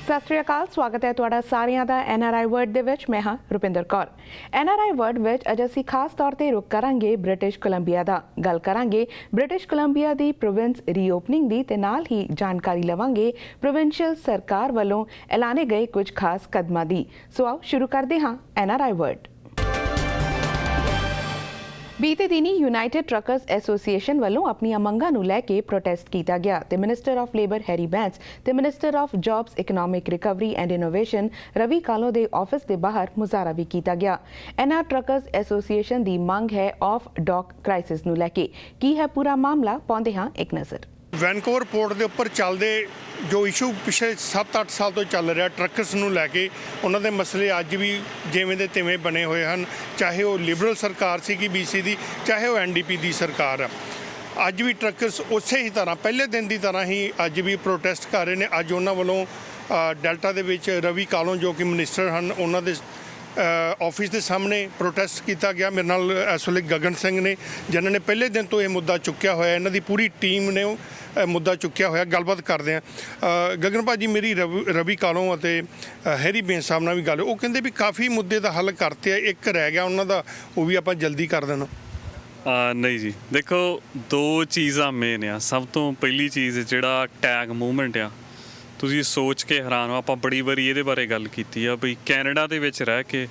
ਸਤਿ ਸ਼੍ਰੀ ਅਕਾਲ, ਸਵਾਗਤ ਹੈ ਤੁਹਾਡਾ ਸਾਰਿਆਂ ਦਾ NRI ਵਰਡ ਦੇ ਵਿੱਚ। ਮੈਂ ਹਾਂ ਰੁਪਿੰਦਰ ਕੌਰ। NRI ਵਰਡ ਵਿੱਚ ਅੱਜ ਅਸੀਂ ਖਾਸ ਤੌਰ ਤੇ ਰੁਕ ਕਰਾਂਗੇ ਬ੍ਰਿਟਿਸ਼ ਕੋਲੰਬੀਆ ਦਾ। ਗੱਲ ਕਰਾਂਗੇ ਬ੍ਰਿਟਿਸ਼ ਕੋਲੰਬੀਆ ਦੀ ਪ੍ਰੋਵਿੰਸ ਰੀਓਪਨਿੰਗ ਦੀ ਤੇ ਨਾਲ ਹੀ ਜਾਣਕਾਰੀ ਲਵਾਂਗੇ ਪ੍ਰੋਵਿੰਸ਼ੀਅਲ ਸਰਕਾਰ ਵੱਲੋਂ ਐਲਾਨੇ ਗਏ ਕੁਝ ਖਾਸ ਕਦਮਾਂ ਦੀ। ਸੋ ਆਓ ਸ਼ੁਰੂ ਕਰਦੇ ਹਾਂ NRI ਵਰਡ। बीते दिनी यूनाइटेड ट्रकर्स एसोसीएशन वालों अपनी मंगां नूं लैके प्रोटेस्ट किया गया ते minister of labour Harry Bains ते minister of jobs economic recovery and innovation Ravi Kahlon के ऑफिस के बाहर मुजाहरा भी किया गया। एनआर ट्रकर्स एसोसीएशन की मंग है ऑफ डॉक क्राइसिस नूं लैके। की है पूरा मामला, पाउंदे हां एक नज़र। वैनकूवर पोर्ट के उपर चलते जो इशू पिछले 7-8 साल तो चल रहा ट्रकर्स नूं लैके उन्होंने मसले अज भी जिवें दे तिवें बने हुए हैं, चाहे वो लिबरल सरकार सी BC की, चाहे वो NDP की सरकार है। अज भी ट्रकर्स उस ही तरह पहले दिन की तरह ही अज भी प्रोटेस्ट कर रहे हैं। अज उन्होंने वालों डेल्टा दे विच रवि कालों जो कि मिनिस्टर हैं उन्होंने ऑफिस के सामने प्रोटेस्ट किया गया। मेरे नाल इस वेले गगन सिंह ने जिन्होंने पहले दिन तो यह मुद्दा चुक्या होया, इन्हां दी पूरी टीम ने मुद्दा चुक्या होया। गलबात करते हैं गगन भाजी, मेरी रवि कालों ਅਤੇ हैरी बैंस साहब नाल भी गल, वो कहते भी काफ़ी मुद्दे का हल करते हैं, एक रह गया उन्हों का, वो भी आप जल्दी कर देना। नहीं जी, देखो दो चीज़ां मेन आ। सब तो पहली चीज़ जिहड़ा टैग मूवमेंट आ, ਤੁਸੀਂ ਸੋਚ ਕੇ ਹੈਰਾਨ ਹੋ। ਆਪਾਂ ਬੜੀ ਵਾਰੀ ਇਹਦੇ ਬਾਰੇ ਗੱਲ ਕੀਤੀ ਆ ਵੀ ਕੈਨੇਡਾ ਦੇ ਵਿੱਚ ਰਹਿ ਕੇ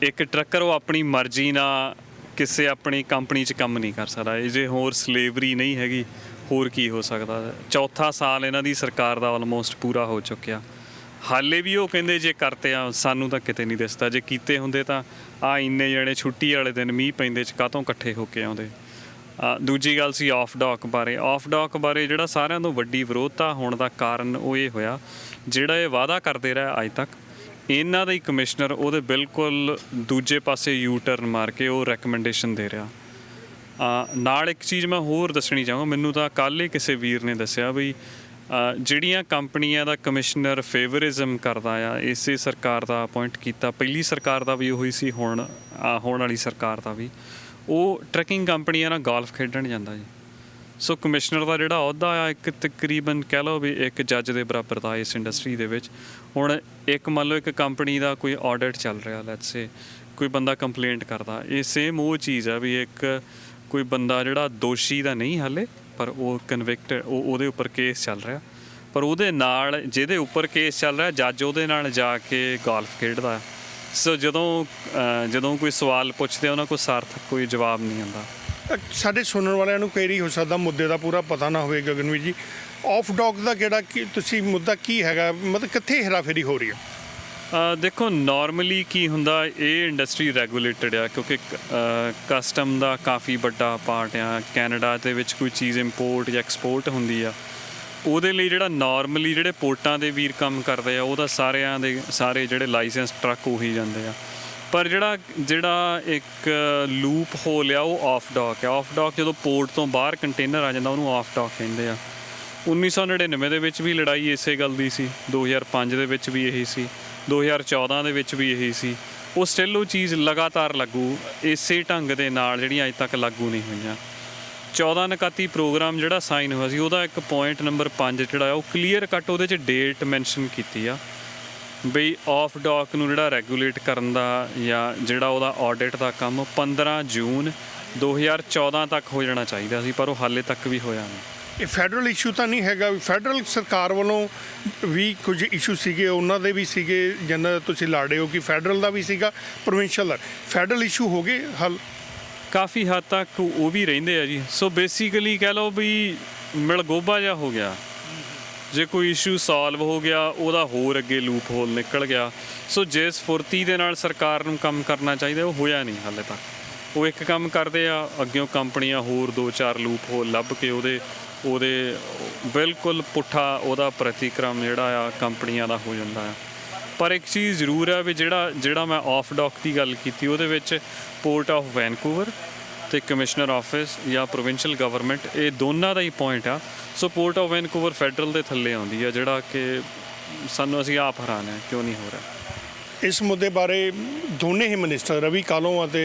ਇੱਕ ਟਰੱਕਰ ਉਹ ਆਪਣੀ ਮਰਜ਼ੀ ਨਾਲ ਕਿਸੇ ਆਪਣੀ ਕੰਪਨੀ 'ਚ ਕੰਮ ਨਹੀਂ ਕਰ ਸਕਦਾ। ਇਹ ਜੇ ਹੋਰ ਸਲੇਵਰੀ ਨਹੀਂ ਹੈਗੀ, ਹੋਰ ਕੀ ਹੋ ਸਕਦਾ। ਚੌਥਾ ਸਾਲ ਇਹਨਾਂ ਦੀ ਸਰਕਾਰ ਦਾ ਆਲਮੋਸਟ ਪੂਰਾ ਹੋ ਚੁੱਕਿਆ। ਹਾਲੇ ਵੀ ਉਹ ਕਹਿੰਦੇ ਜੇ ਕਰਤੇ ਆ, ਸਾਨੂੰ ਤਾਂ ਕਿਤੇ ਨਹੀਂ ਦਿਸਦਾ। ਜੇ ਕੀਤੇ ਹੁੰਦੇ ਤਾਂ ਆ ਇੰਨੇ ਜਣੇ ਛੁੱਟੀ ਵਾਲੇ ਦਿਨ ਮੀਂਹ ਪੈਂਦੇ 'ਚ ਕਾਹਤੋਂ ਇਕੱਠੇ ਹੋ ਕੇ ਆਉਂਦੇ। ਦੂਜੀ ਗੱਲ ਸੀ ਆਫ ਡਾਕ ਬਾਰੇ। ਆਫ ਡਾਕ ਬਾਰੇ ਜਿਹੜਾ ਸਾਰਿਆਂ ਤੋਂ ਵੱਡੀ ਵਿਰੋਧਤਾ ਹੋਣ ਦਾ ਕਾਰਨ ਉਹ ਇਹ ਹੋਇਆ, ਜਿਹੜਾ ਇਹ ਵਾਅਦਾ ਕਰਦੇ ਰਹੇ ਅੱਜ ਤੱਕ, ਇਹਨਾਂ ਦਾ ਹੀ ਕਮਿਸ਼ਨਰ ਉਹਦੇ ਬਿਲਕੁਲ ਦੂਜੇ ਪਾਸੇ ਯੂ ਟਰਨ ਮਾਰ ਕੇ ਉਹ ਰੈਕਮੈਂਡੇਸ਼ਨ ਦੇ ਰਿਹਾ। ਨਾਲ ਇੱਕ ਚੀਜ਼ ਮੈਂ ਹੋਰ ਦੱਸਣੀ ਚਾਹਾਂਗਾ, ਮੈਨੂੰ ਤਾਂ ਕੱਲ੍ਹ ਹੀ ਕਿਸੇ ਵੀਰ ਨੇ ਦੱਸਿਆ ਵੀ ਜਿਹੜੀਆਂ ਕੰਪਨੀਆਂ ਦਾ ਕਮਿਸ਼ਨਰ ਫੇਵਰਿਜ਼ਮ ਕਰਦਾ ਆ, ਇਸੇ ਸਰਕਾਰ ਦਾ ਅਪੋਇੰਟ ਕੀਤਾ, ਪਹਿਲੀ ਸਰਕਾਰ ਦਾ ਵੀ ਉਹੀ ਸੀ, ਹੁਣ ਹੋਣ ਵਾਲੀ ਸਰਕਾਰ ਦਾ ਵੀ, ਉਹ ਟਰੱਕਿੰਗ ਕੰਪਨੀਆਂ ਨਾਲ ਗੋਲਫ ਖੇਡਣ ਜਾਂਦਾ ਜੀ। ਸੋ ਕਮਿਸ਼ਨਰ ਦਾ ਜਿਹੜਾ ਅਹੁਦਾ ਆ ਇੱਕ ਤਕਰੀਬਨ ਕਹਿ ਲਓ ਵੀ ਇੱਕ ਜੱਜ ਦੇ ਬਰਾਬਰ ਦਾ ਇਸ ਇੰਡਸਟਰੀ ਦੇ ਵਿੱਚ। ਹੁਣ ਇੱਕ ਮੰਨ ਲਓ ਇੱਕ ਕੰਪਨੀ ਦਾ ਕੋਈ ਆਡਿਟ ਚੱਲ ਰਿਹਾ, ਲੈਟਸ ਸੇ ਕੋਈ ਬੰਦਾ ਕੰਪਲੇਂਟ ਕਰਦਾ, ਇਹ ਸੇਮ ਉਹ ਚੀਜ਼ ਆ ਵੀ ਇੱਕ ਕੋਈ ਬੰਦਾ ਜਿਹੜਾ ਦੋਸ਼ੀ ਦਾ ਨਹੀਂ ਹਾਲੇ, ਪਰ ਉਹ ਕਨਵਿਕਟਡ, ਉਹਦੇ ਉੱਪਰ ਕੇਸ ਚੱਲ ਰਿਹਾ, ਪਰ ਉਹਦੇ ਨਾਲ ਜਿਹਦੇ ਉੱਪਰ ਕੇਸ ਚੱਲ ਰਿਹਾ ਜੱਜ ਉਹਦੇ ਨਾਲ ਜਾ ਕੇ ਗੋਲਫ ਖੇਡਦਾ। ਸੋ ਜਦੋਂ ਕੋਈ ਸਵਾਲ ਪੁੱਛਦੇ ਉਹਨਾਂ ਕੋਲ ਸਾਰਥਕ ਕੋਈ ਜਵਾਬ ਨਹੀਂ ਆਉਂਦਾ। ਸਾਡੇ ਸੁਣਨ ਵਾਲਿਆਂ ਨੂੰ ਕਈ ਵਾਰੀ ਹੋ ਸਕਦਾ ਮੁੱਦੇ ਦਾ ਪੂਰਾ ਪਤਾ ਨਾ ਹੋਵੇ। ਗਗਨਵੀਰ ਜੀ, ਆਫ ਡਾਕ ਦਾ ਕਿਹੜਾ ਤੁਸੀਂ ਮੁੱਦਾ ਕੀ ਹੈਗਾ, ਮਤਲਬ ਕਿੱਥੇ ਹੇਰਾਫੇਰੀ ਹੋ ਰਹੀ ਹੈ? ਦੇਖੋ ਨਾਰਮਲੀ ਕੀ ਹੁੰਦਾ, ਇਹ ਇੰਡਸਟਰੀ ਰੈਗੂਲੇਟਡ ਆ ਕਿਉਂਕਿ ਕਸਟਮ ਦਾ ਕਾਫੀ ਵੱਡਾ ਪਾਰਟ ਆ। ਕੈਨੇਡਾ ਦੇ ਵਿੱਚ ਕੋਈ ਚੀਜ਼ ਇੰਪੋਰਟ ਜਾਂ ਐਕਸਪੋਰਟ ਹੁੰਦੀ ਆ, ਉਹਦੇ ਲਈ ਜਿਹੜਾ ਨਾਰਮਲੀ ਜਿਹੜੇ ਪੋਰਟਾਂ ਦੇ ਵੀਰ ਕੰਮ ਕਰਦੇ ਆ ਉਹਦਾ ਸਾਰਿਆਂ ਦੇ ਸਾਰੇ ਜਿਹੜੇ ਲਾਇਸੈਂਸ ਟਰੱਕ ਉਹੀ ਜਾਂਦੇ ਆ। ਪਰ ਜਿਹੜਾ ਇੱਕ ਲੂਪ ਹੋਲ ਆ ਉਹ ਆਫ ਡਾਕ ਆ। ਆਫ ਡਾਕ ਜਦੋਂ ਪੋਰਟ ਤੋਂ ਬਾਹਰ ਕੰਟੇਨਰ ਆ ਜਾਂਦਾ ਉਹਨੂੰ ਆਫ ਡਾਕ ਕਹਿੰਦੇ ਆ। 1999 ਦੇ ਵਿੱਚ ਵੀ ਲੜਾਈ ਇਸੇ ਗੱਲ ਦੀ ਸੀ, 2005 ਦੇ ਵਿੱਚ ਵੀ ਇਹੀ ਸੀ, 2014 ਦੇ ਵਿੱਚ ਵੀ ਇਹੀ ਸੀ। ਉਹ ਸਟਿਲ ਉਹ ਚੀਜ਼ ਲਗਾਤਾਰ ਲਾਗੂ ਇਸੇ ਢੰਗ ਦੇ ਨਾਲ ਜਿਹੜੀਆਂ ਅੱਜ ਤੱਕ ਲਾਗੂ ਨਹੀਂ ਹੋਈਆਂ। 14 ਨਕਾਤੀ ਪ੍ਰੋਗਰਾਮ ਜਿਹੜਾ ਸਾਈਨ ਹੋਇਆ ਸੀ ਉਹਦਾ ਇੱਕ ਪੁਆਇੰਟ ਨੰਬਰ 5 ਜਿਹੜਾ ਉਹ ਕਲੀਅਰ ਕੱਟ ਉਹਦੇ 'ਚ ਡੇਟ ਮੈਂਸ਼ਨ ਕੀਤੀ ਆ ਬਈ ਆਫ ਡਾਕ ਨੂੰ ਜਿਹੜਾ ਰੈਗੂਲੇਟ ਕਰਨ ਦਾ ਜਾਂ ਜਿਹੜਾ ਉਹਦਾ ਆਡਿਟ ਦਾ ਕੰਮ 15 ਜੂਨ 2014 ਤੱਕ ਹੋ ਜਾਣਾ ਚਾਹੀਦਾ ਸੀ, ਪਰ ਉਹ ਹਾਲੇ ਤੱਕ ਵੀ ਹੋਇਆ ਨਹੀਂ। ਇਹ ਫੈਡਰਲ ਇਸ਼ੂ ਤਾਂ ਨਹੀਂ ਹੈਗਾ? ਫੈਡਰਲ ਸਰਕਾਰ ਵੱਲੋਂ ਵੀ ਕੁਝ ਇਸ਼ੂ ਸੀਗੇ, ਉਹਨਾਂ ਦੇ ਵੀ ਸੀਗੇ ਜਿਨ੍ਹਾਂ ਤੁਸੀਂ ਲੜ ਰਹੇ ਹੋ ਕਿ ਫੈਡਰਲ ਦਾ ਵੀ ਸੀਗਾ, ਪ੍ਰੋਵਿੰਸ਼ੀਅਲ ਦਾ। ਫੈਡਰਲ ਇਸ਼ੂ ਹੋ ਗਏ ਹੱਲ? ਕਾਫੀ ਹੱਦ ਤੱਕ ਉਹ ਵੀ ਰਹਿੰਦੇ ਆ ਜੀ। ਸੋ ਬੇਸਿਕਲੀ ਕਹਿ ਲਓ ਵੀ ਮਿਲਗੋਭਾ ਜਿਹਾ ਹੋ ਗਿਆ। ਜੇ ਕੋਈ ਇਸ਼ੂ ਸੋਲਵ ਹੋ ਗਿਆ ਉਹਦਾ ਹੋਰ ਅੱਗੇ ਲੂਪ ਹੋਲ ਨਿਕਲ ਗਿਆ। ਸੋ ਜਿਸ ਫੁਰਤੀ ਦੇ ਨਾਲ ਸਰਕਾਰ ਨੂੰ ਕੰਮ ਕਰਨਾ ਚਾਹੀਦਾ ਉਹ ਹੋਇਆ ਨਹੀਂ ਹਾਲੇ ਤੱਕ। ਉਹ ਇੱਕ ਕੰਮ ਕਰਦੇ ਆ, ਅੱਗਿਓਂ ਕੰਪਨੀਆਂ ਹੋਰ 2-4 ਲੂਪ ਹੋਲ ਲੱਭ ਕੇ ਉਹਦੇ ਬਿਲਕੁਲ ਪੁੱਠਾ ਉਹਦਾ ਪ੍ਰਤੀਕਰਮ ਜਿਹੜਾ ਆ ਕੰਪਨੀਆਂ ਦਾ ਹੋ ਜਾਂਦਾ ਆ। ਪਰ ਇੱਕ ਚੀਜ਼ ਜ਼ਰੂਰ ਹੈ ਵੀ ਜਿਹੜਾ ਮੈਂ ਆਫ ਡਾਕ ਦੀ ਗੱਲ ਕੀਤੀ ਉਹਦੇ ਵਿੱਚ ਪੋਰਟ ਆਫ ਵੈਨਕੂਵਰ ਅਤੇ ਕਮਿਸ਼ਨਰ ਆਫਿਸ ਜਾਂ ਪ੍ਰੋਵਿੰਸ਼ੀਅਲ ਗਵਰਨਮੈਂਟ ਇਹ ਦੋਨਾਂ ਦਾ ਹੀ ਪੁਆਇੰਟ ਆ। ਸੋ ਪੋਰਟ ਆਫ ਵੈਨਕੂਵਰ ਫੈਡਰਲ ਦੇ ਥੱਲੇ ਆਉਂਦੀ ਆ, ਜਿਹੜਾ ਕਿ ਸਾਨੂੰ ਅਸੀਂ ਆਪ ਹੈਰਾਨ ਹੈ ਕਿਉਂ ਨਹੀਂ ਹੋ ਰਿਹਾ। ਇਸ ਮੁੱਦੇ ਬਾਰੇ ਦੋਨੇ ਹੀ ਮਿਨਿਸਟਰ ਰਵੀ ਕਾਲੋਂ ਅਤੇ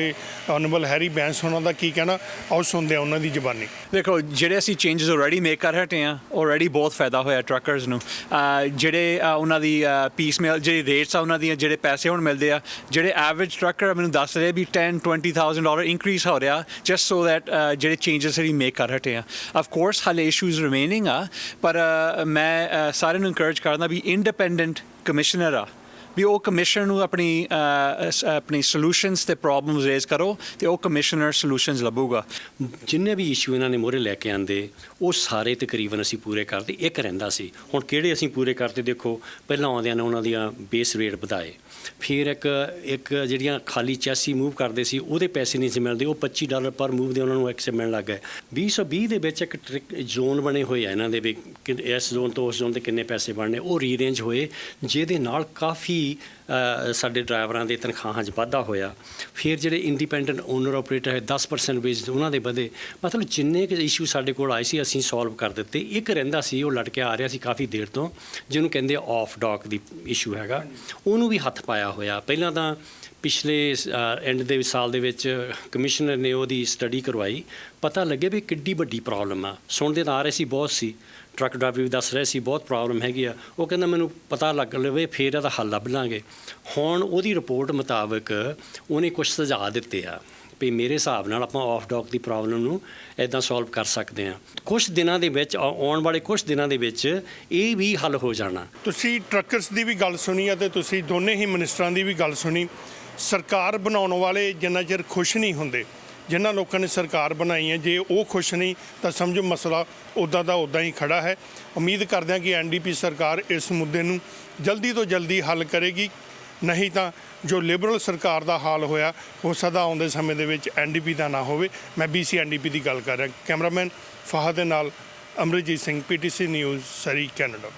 ਆਨਰੇਬਲ ਹੈਰੀ ਬੈਂਸ ਉਹਨਾਂ ਦਾ ਕੀ ਕਹਿਣਾ, ਆਓ ਸੁਣਦੇ ਹਾਂ ਉਹਨਾਂ ਦੀ ਜ਼ਬਾਨੀ। ਦੇਖੋ, ਜਿਹੜੇ ਅਸੀਂ ਚੇਂਜਸ ਆਲਰੇਡੀ ਮੇਕ ਕਰ ਹਟੇ ਹਾਂ, ਆਲਰੇਡੀ ਬਹੁਤ ਫਾਇਦਾ ਹੋਇਆ ਟਰੱਕਰਸ ਨੂੰ। ਜਿਹੜੇ ਉਹਨਾਂ ਦੀ ਪੀਸ ਮੇਲ ਜਿਹੜੀ ਰੇਟਸ ਆ ਉਹਨਾਂ ਦੀਆਂ, ਜਿਹੜੇ ਪੈਸੇ ਹੁਣ ਮਿਲਦੇ ਆ, ਜਿਹੜੇ ਐਵਰੇਜ ਟਰੱਕਰ ਮੈਨੂੰ ਦੱਸ ਰਹੇ ਵੀ $10,000-20,000 ਇੰਕਰੀਜ਼ ਹੋ ਰਿਹਾ ਜਸਟ ਸੋ ਦੈਟ ਜਿਹੜੇ ਚੇਂਜਸ ਅਸੀਂ ਮੇਕ ਕਰ ਹਟੇ ਆ। ਆਫ ਕੋਰਸ ਹਾਲੇ ਇਸ਼ੂਜ਼ ਰਿਮੇਨਿੰਗ ਆ, ਪਰ ਮੈਂ ਸਾਰਿਆਂ ਨੂੰ ਇਨਕਰੇਜ ਕਰਦਾ ਵੀ ਇੰਡੀਪੈਂਡੈਂਟ ਕਮਿਸ਼ਨਰ ਆ ਵੀ ਉਹ ਕਮਿਸ਼ਨ ਨੂੰ ਆਪਣੀ ਸੋਲੂਸ਼ਨਸ ਤੇ ਪ੍ਰੋਬਲਮਸ ਰੇਜ਼ ਕਰੋ ਤੇ ਉਹ ਕਮਿਸ਼ਨਰ ਸੋਲੂਸ਼ਨਸ ਲੱਭੂਗਾ। ਜਿੰਨੇ ਵੀ ਇਸ਼ੂ ਇਹਨਾਂ ਨੇ ਮੋਹਰੇ ਲੈ ਕੇ ਆਂਦੇ ਉਹ ਸਾਰੇ ਤਕਰੀਬਨ ਅਸੀਂ ਪੂਰੇ ਕਰਦੇ। ਇੱਕ ਰਹਿੰਦਾ ਸੀ, ਹੁਣ ਕਿਹੜੇ ਅਸੀਂ ਪੂਰੇ ਕਰਤੇ? ਦੇਖੋ, ਪਹਿਲਾਂ ਆਉਂਦਿਆਂ ਨੇ ਉਹਨਾਂ ਦੀਆਂ ਬੇਸ ਰੇਟ ਵਧਾਏ, ਫਿਰ ਇੱਕ ਜਿਹੜੀਆਂ ਖਾਲੀ ਚੈਸੀ ਮੂਵ ਕਰਦੇ ਸੀ ਉਹਦੇ ਪੈਸੇ ਨਹੀਂ ਸੀ ਮਿਲਦੇ, ਉਹ $25 ਪਰ ਮੂਵ ਦੇ ਉਹਨਾਂ ਨੂੰ ਐਕਸੈਪਟ ਮਿਲਣ ਲੱਗ ਗਏ। 2020 ਦੇ ਵਿੱਚ ਇੱਕ ਜ਼ੋਨ ਬਣੇ ਹੋਏ ਆ ਇਹਨਾਂ ਦੇ ਵੀ ਇਸ ਜ਼ੋਨ ਤੋਂ ਉਸ ਜ਼ੋਨ ਤੇ ਕਿੰਨੇ ਪੈਸੇ ਬਣਨੇ, ਉਹ ਰੀਅਰੇਂਜ ਹੋਏ, ਜਿਹਦੇ ਨਾਲ ਕਾਫੀ ਸਾਡੇ ਡਰਾਈਵਰਾਂ ਦੇ ਤਨਖਾਹਾਂ 'ਚ ਵਾਧਾ ਹੋਇਆ। ਫਿਰ ਜਿਹੜੇ ਇੰਡੀਪੈਂਡੈਂਟ ਓਨਰ ਆਪਰੇਟਰ ਹੈ 10% ਵੇਜ ਉਹਨਾਂ ਦੇ ਵਧੇ। ਮਤਲਬ ਜਿੰਨੇ ਕੁ ਇਸ਼ੂ ਸਾਡੇ ਕੋਲ ਆਏ ਸੀ ਅਸੀਂ ਸੋਲਵ ਕਰ ਦਿੱਤੇ। ਇੱਕ ਰਹਿੰਦਾ ਸੀ, ਉਹ ਲੜ ਕੇ ਆ ਰਿਹਾ ਸੀ ਕਾਫੀ ਦੇਰ ਤੋਂ, ਜਿਹਨੂੰ ਕਹਿੰਦੇ ਆਫ ਡਾਕ ਦੀ ਇਸ਼ੂ ਹੈਗਾ, ਉਹਨੂੰ ਵੀ ਹੱਥ ਪਾਇਆ ਹੋਇਆ। ਪਹਿਲਾਂ ਤਾਂ ਪਿਛਲੇ ਐਂਡ ਦੇ ਸਾਲ ਦੇ ਵਿੱਚ ਕਮਿਸ਼ਨਰ ਨੇ ਉਹਦੀ ਸਟੱਡੀ ਕਰਵਾਈ, ਪਤਾ ਲੱਗੇ ਵੀ ਕਿੱਡੀ ਵੱਡੀ ਪ੍ਰੋਬਲਮ ਆ। ਸੁਣਦੇ ਤਾਂ ਆ ਰਹੇ ਸੀ ਬਹੁਤ ਸੀ, ਟਰੱਕ ਡਰਾਈਵਰ ਵੀ ਦੱਸ ਰਹੇ ਸੀ ਬਹੁਤ ਪ੍ਰੋਬਲਮ ਹੈਗੀ ਆ। ਉਹ ਕਹਿੰਦਾ ਮੈਨੂੰ ਪਤਾ ਲੱਗ ਲਵੇ ਫਿਰ ਇਹਦਾ ਹੱਲ ਲੱਭ ਲਾਂਗੇ। ਹੁਣ ਉਹਦੀ ਰਿਪੋਰਟ ਮੁਤਾਬਕ ਉਹਨੇ ਕੁਝ ਸੁਝਾਅ ਦਿੱਤੇ ਆ ਵੀ ਮੇਰੇ ਹਿਸਾਬ ਨਾਲ ਆਪਾਂ ਆਫ ਡਾਕ ਦੀ ਪ੍ਰੋਬਲਮ ਨੂੰ ਇੱਦਾਂ ਸੋਲਵ ਕਰ ਸਕਦੇ ਹਾਂ। ਕੁਝ ਦਿਨਾਂ ਦੇ ਵਿੱਚ, ਆਉਣ ਵਾਲੇ ਕੁਝ ਦਿਨਾਂ ਦੇ ਵਿੱਚ ਇਹ ਵੀ ਹੱਲ ਹੋ ਜਾਣਾ। ਤੁਸੀਂ ਟਰੱਕਰਸ ਦੀ ਵੀ ਗੱਲ ਸੁਣੀ ਅਤੇ ਤੁਸੀਂ ਦੋਨੇ ਹੀ ਮਿਨਿਸਟਰਾਂ ਦੀ ਵੀ ਗੱਲ ਸੁਣੀ। ਸਰਕਾਰ ਬਣਾਉਣ ਵਾਲੇ ਜਿੰਨਾ ਚਿਰ ਖੁਸ਼ ਨਹੀਂ ਹੁੰਦੇ, ਜਿਨ੍ਹਾਂ ਲੋਕਾਂ ਨੇ ਸਰਕਾਰ ਬਣਾਈ ਹੈ, ਜੇ ਉਹ ਖੁਸ਼ ਨਹੀਂ ਤਾਂ ਸਮਝੋ ਮਸਲਾ ਉੱਦਾਂ ਦਾ ਉੱਦਾਂ ਹੀ ਖੜਾ ਹੈ। ਉਮੀਦ ਕਰਦੇ ਹਾਂ ਕਿ ਐਨਡੀਪੀ ਸਰਕਾਰ ਇਸ ਮੁੱਦੇ ਨੂੰ ਜਲਦੀ ਤੋਂ ਜਲਦੀ ਹੱਲ ਕਰੇਗੀ, ਨਹੀਂ ਤਾਂ ਜੋ ਲਿਬਰਲ ਸਰਕਾਰ ਦਾ ਹਾਲ ਹੋਇਆ ਹੋ ਸਕਦਾ ਆਉਂਦੇ ਸਮੇਂ ਦੇ ਵਿੱਚ ਐਨਡੀਪੀ ਦਾ ਨਾ ਹੋਵੇ। ਮੈਂ BC ਐਨਡੀਪੀ ਦੀ ਗੱਲ ਕਰ ਰਿਹਾ। ਕੈਮਰਾਮੈਨ ਫਾਹਦ ਦੇ ਨਾਲ ਅਮਰਜੀਤ ਸਿੰਘ, PTC ਨਿਊਜ਼, ਸਰੀ, ਕੈਨੇਡਾ।